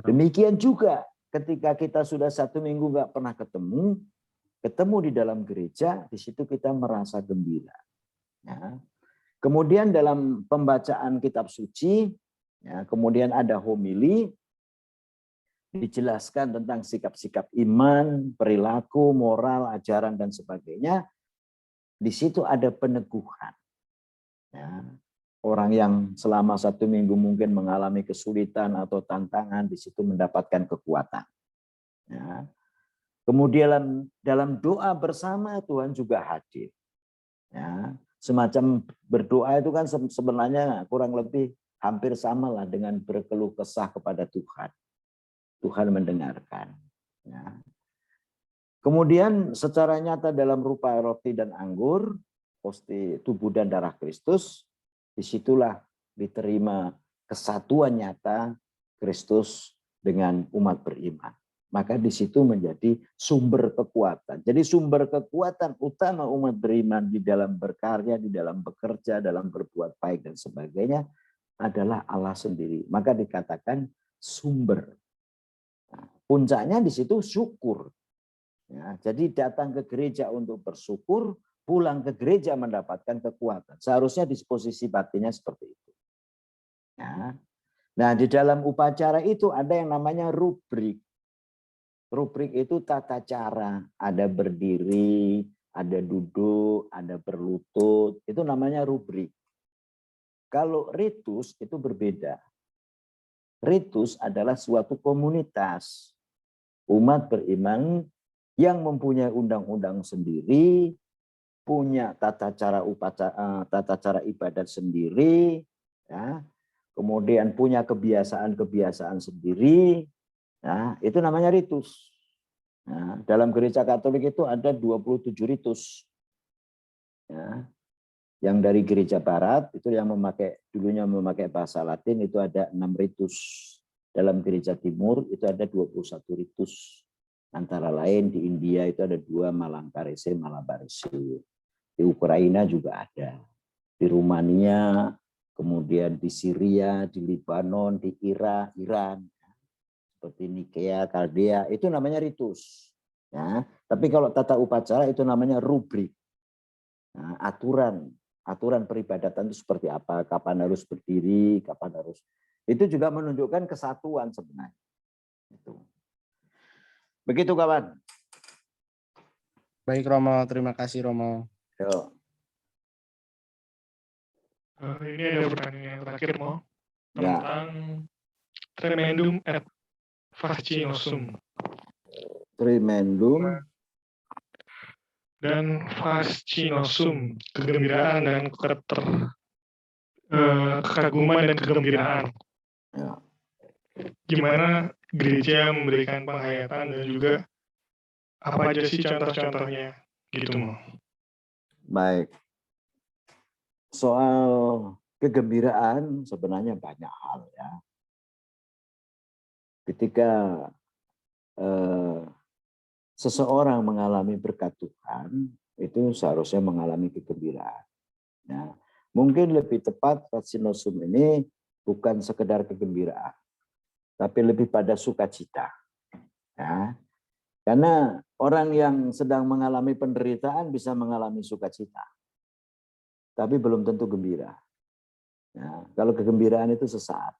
B: demikian juga ketika kita sudah 1 minggu nggak pernah ketemu di dalam gereja, di situ kita merasa gembira. Ya. Kemudian dalam pembacaan kitab suci, ya, kemudian ada homili, dijelaskan tentang sikap-sikap iman, perilaku, moral, ajaran, dan sebagainya. Di situ ada peneguhan. Ya. Orang yang selama 1 minggu mungkin mengalami kesulitan atau tantangan, di situ mendapatkan kekuatan. Ya. Kemudian dalam doa bersama Tuhan juga hadir. Ya. Semacam berdoa itu kan sebenarnya kurang lebih hampir sama lah dengan berkeluh kesah kepada Tuhan. Tuhan mendengarkan. Ya. Kemudian secara nyata dalam rupa roti dan anggur, pasti tubuh dan darah Kristus, disitulah diterima kesatuan nyata Kristus dengan umat beriman. Maka di situ menjadi sumber kekuatan. Jadi sumber kekuatan utama umat beriman di dalam berkarya, di dalam bekerja, dalam berbuat baik dan sebagainya adalah Allah sendiri. Maka dikatakan sumber. Nah, puncaknya di situ syukur. Ya, jadi datang ke gereja untuk bersyukur, pulang ke gereja mendapatkan kekuatan. Seharusnya disposisi batinnya seperti itu. Ya. Nah, di dalam upacara itu ada yang namanya rubrik. Rubrik itu tata cara, ada berdiri, ada duduk, ada berlutut, itu namanya rubrik. Kalau ritus itu berbeda. Ritus adalah suatu komunitas umat beriman yang mempunyai undang-undang sendiri, punya tata cara ibadat sendiri, ya, kemudian punya kebiasaan-kebiasaan sendiri, ya, itu namanya ritus. Nah, dalam gereja Katolik itu ada 27 ritus. Ya, yang dari gereja Barat itu yang dulunya memakai bahasa Latin itu ada 6 ritus. Dalam gereja Timur itu ada 21 ritus. Antara lain di India itu ada 2 Malangkarese, Malabarese. Di Ukraina juga ada. Di Rumania, kemudian di Syria, di Lebanon, di Iran. Seperti Nikea, Kaldea, itu namanya ritus. Ya, tapi kalau tata upacara itu namanya rubrik. Nah, aturan peribadatan itu seperti apa, kapan harus berdiri, kapan harus. Itu juga menunjukkan kesatuan sebenarnya. Itu. Begitu kawan.
D: Baik Romo, terima kasih Romo.
B: Yo.
H: Ini ada pertanyaan yang terakhir, Mo,
B: Ya.
H: tentang tremendum et fascinosum.
B: Tremendum
H: Dan fascinosum, kegembiraan dan kekaguman dan kegembiraan.
B: ya.
H: Gimana gereja memberikan penghayatan dan juga apa aja sih contoh-contohnya gitu, Mo.
B: Baik. Soal kegembiraan sebenarnya banyak hal ya. Ketika seseorang mengalami berkat Tuhan, itu seharusnya mengalami kegembiraan. Ya. Mungkin lebih tepat fascinosum ini bukan sekedar kegembiraan, tapi lebih pada sukacita. Ya. Karena orang yang sedang mengalami penderitaan bisa mengalami sukacita, tapi belum tentu gembira. Ya. Kalau kegembiraan itu sesaat.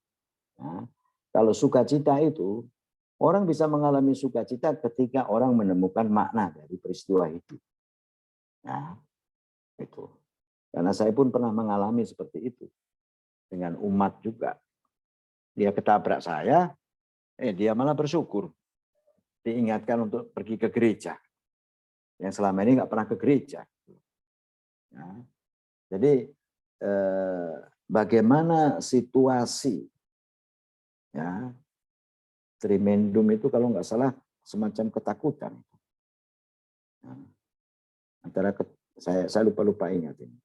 B: Ya. Kalau sukacita itu, orang bisa mengalami sukacita ketika orang menemukan makna dari peristiwa hidup. Nah, itu. Karena saya pun pernah mengalami seperti itu. Dengan umat juga. Dia ketabrak saya, dia malah bersyukur. diingatkan untuk pergi ke gereja. Yang selama ini nggak pernah ke gereja. Ya. Jadi bagaimana situasi, ya, tremendum itu kalau nggak salah semacam ketakutan. Nah, antara saya lupa ingat ini.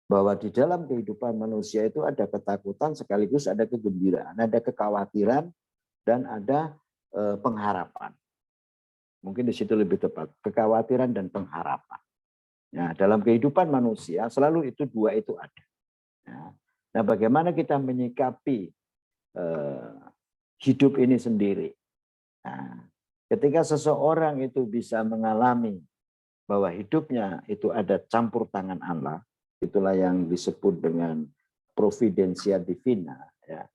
B: Bahwa di dalam kehidupan manusia itu ada ketakutan sekaligus ada kegembiraan, ada kekhawatiran, dan ada pengharapan. Mungkin di situ lebih tepat, kekhawatiran dan pengharapan. Nah, dalam kehidupan manusia selalu itu dua itu ada. Nah, bagaimana kita menyikapi hidup ini sendiri? Nah, ketika seseorang itu bisa mengalami bahwa hidupnya itu ada campur tangan Allah, itulah yang disebut dengan providensia divina, ya,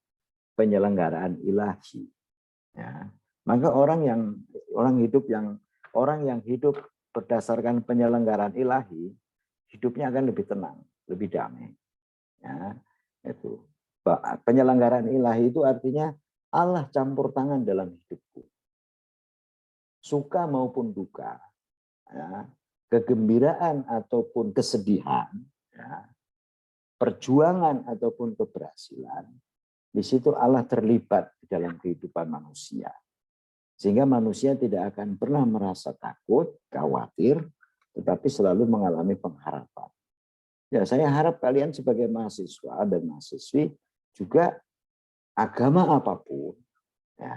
B: penyelenggaraan ilahi. Ya. Maka orang yang hidup berdasarkan penyelenggaraan ilahi, hidupnya akan lebih tenang, lebih damai. Ya, itu penyelenggaraan ilahi itu artinya Allah campur tangan dalam hidupku, suka maupun duka, ya, kegembiraan ataupun kesedihan, ya, perjuangan ataupun keberhasilan, di situ Allah terlibat di dalam kehidupan manusia. Sehingga manusia tidak akan pernah merasa takut, khawatir, tetapi selalu mengalami pengharapan. Ya, saya harap kalian sebagai mahasiswa dan mahasiswi juga agama apapun, ya,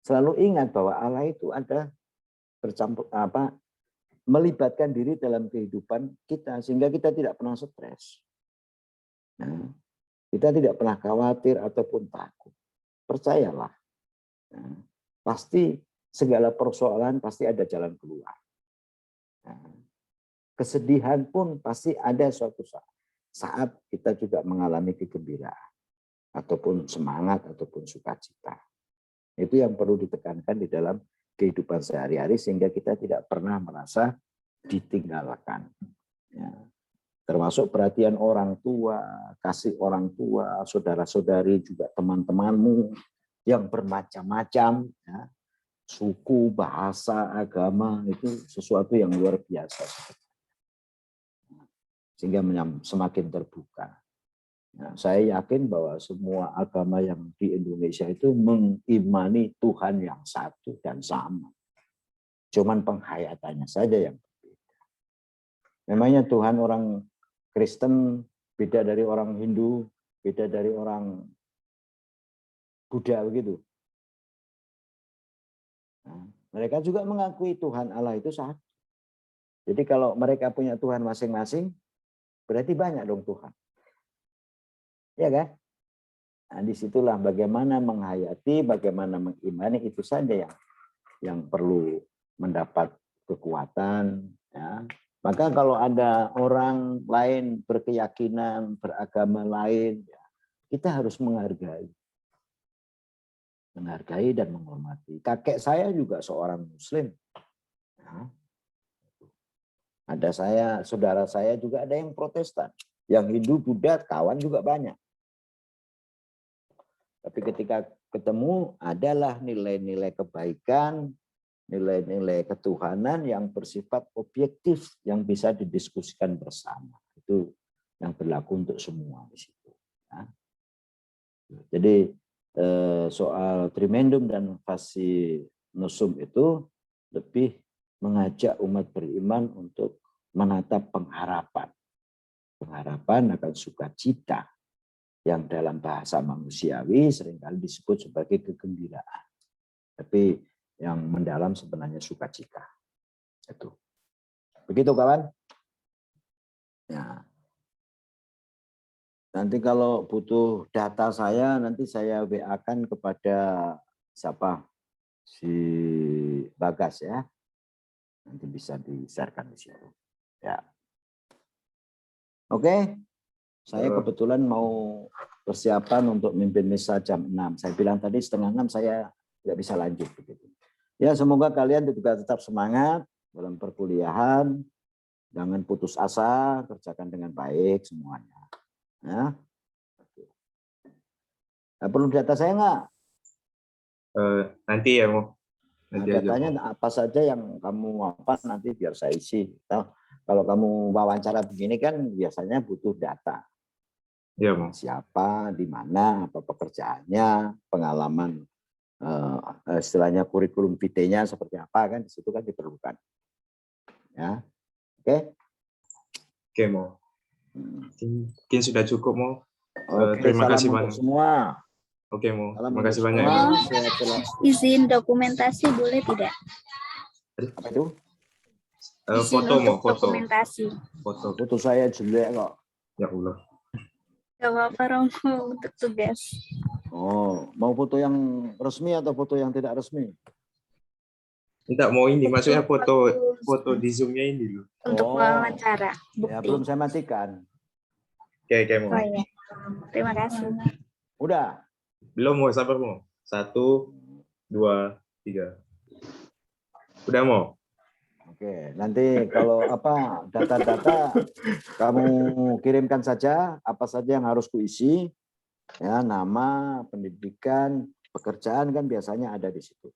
B: selalu ingat bahwa Allah itu ada bercampur melibatkan diri dalam kehidupan kita sehingga kita tidak pernah stres. Nah, kita tidak pernah khawatir ataupun takut. Percayalah, nah, pasti segala persoalan pasti ada jalan keluar. Nah, kesedihan pun pasti ada suatu saat kita juga mengalami kegembiraan ataupun semangat ataupun sukacita. Itu yang perlu ditekankan di dalam kehidupan sehari-hari sehingga kita tidak pernah merasa ditinggalkan. Ya. Termasuk perhatian orang tua, kasih orang tua, saudara-saudari, juga teman-temanmu yang bermacam-macam, ya, suku, bahasa, agama, itu sesuatu yang luar biasa. Sehingga semakin terbuka. Nah, saya yakin bahwa semua agama yang di Indonesia itu mengimani Tuhan yang satu dan sama. Cuman penghayatannya saja yang berbeda. Memangnya Tuhan orang Kristen beda dari orang Hindu, beda dari orang Buddha begitu. Nah, mereka juga mengakui Tuhan Allah itu satu. Jadi kalau mereka punya Tuhan masing-masing, berarti banyak dong Tuhan. Ya kan? Nah, disitulah bagaimana menghayati, bagaimana mengimani, itu saja yang perlu mendapat kekuatan. Ya. Maka kalau ada orang lain berkeyakinan, beragama lain, ya, kita harus menghargai. Menghargai dan menghormati. Kakek saya juga seorang Muslim. Ya. Ada saudara saya juga ada yang Protestan. Yang Hindu, Buddha, kawan juga banyak. Tapi ketika ketemu adalah nilai-nilai kebaikan, nilai-nilai ketuhanan yang bersifat objektif yang bisa didiskusikan bersama. Itu yang berlaku untuk semua di situ. Ya. Jadi soal trimendum dan fascinosum itu lebih mengajak umat beriman untuk menatap pengharapan. Pengharapan akan sukacita yang dalam bahasa manusiawi seringkali disebut sebagai kegembiraan. Tapi yang mendalam sebenarnya sukacita. Itu. Begitu kawan? Ya. Nanti kalau butuh data saya, nanti saya WA-kan kepada siapa? Si Bagas ya. Nanti bisa di-share-kan di situ. Ya. Oke. Saya kebetulan mau persiapan untuk mimpin misa jam 6. Saya bilang tadi 5:30 saya tidak bisa lanjut begitu. Ya, semoga kalian juga tetap semangat dalam perkuliahan. Jangan putus asa, kerjakan dengan baik semuanya. Ya. Perlu data saya nggak?
A: Nanti ya mau.
B: Nah,
A: Nanti aja.
B: datanya apa saja yang kamu apa nanti biar saya isi. Kalau kamu wawancara begini kan biasanya butuh data.
A: Iya mau.
B: Siapa, di mana, apa pekerjaannya, pengalaman, istilahnya kurikulum vitae-nya seperti apa kan di situ kan diperlukan. Ya, oke?
A: Oke mau. Mungkin sudah cukup mau.
B: Oke,
A: Terima
B: salam
A: kasih
B: untuk
A: banyak.
B: semua.
A: Oke mau.
B: Salam
A: Terima
B: untuk
A: kasih banyak ya
B: semua.
A: mau.
B: Sehat selalu.
C: Izin dokumentasi boleh tidak?
B: Apa itu?
C: Izin
A: Foto
C: untuk
A: mau, foto.
C: dokumentasi.
A: Foto.
B: Foto saya jelek kok.
A: Ya Allah.
C: Gak apa-apa Romo untuk tugas.
B: Oh, mau foto yang resmi atau foto yang tidak resmi?
A: Tidak mau ini, maksudnya foto di Zoom-nya ini dulu.
C: Untuk
B: Oh.
C: wawancara.
B: Ya,
C: Bukti.
B: belum saya matikan.
A: Oke mau.
C: Oh iya. Terima kasih.
B: Udah.
A: Belum mau, sabar mau. 1, 2, 3. Udah mau.
B: Oke, nanti kalau apa data-data kamu kirimkan saja apa saja yang harus kuisi, ya nama, pendidikan, pekerjaan kan biasanya ada di situ.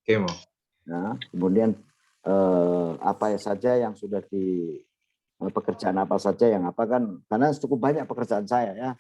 A: Oke mau.
B: Nah, kemudian apa saja yang sudah di pekerjaan apa saja yang apa kan karena cukup banyak pekerjaan saya ya.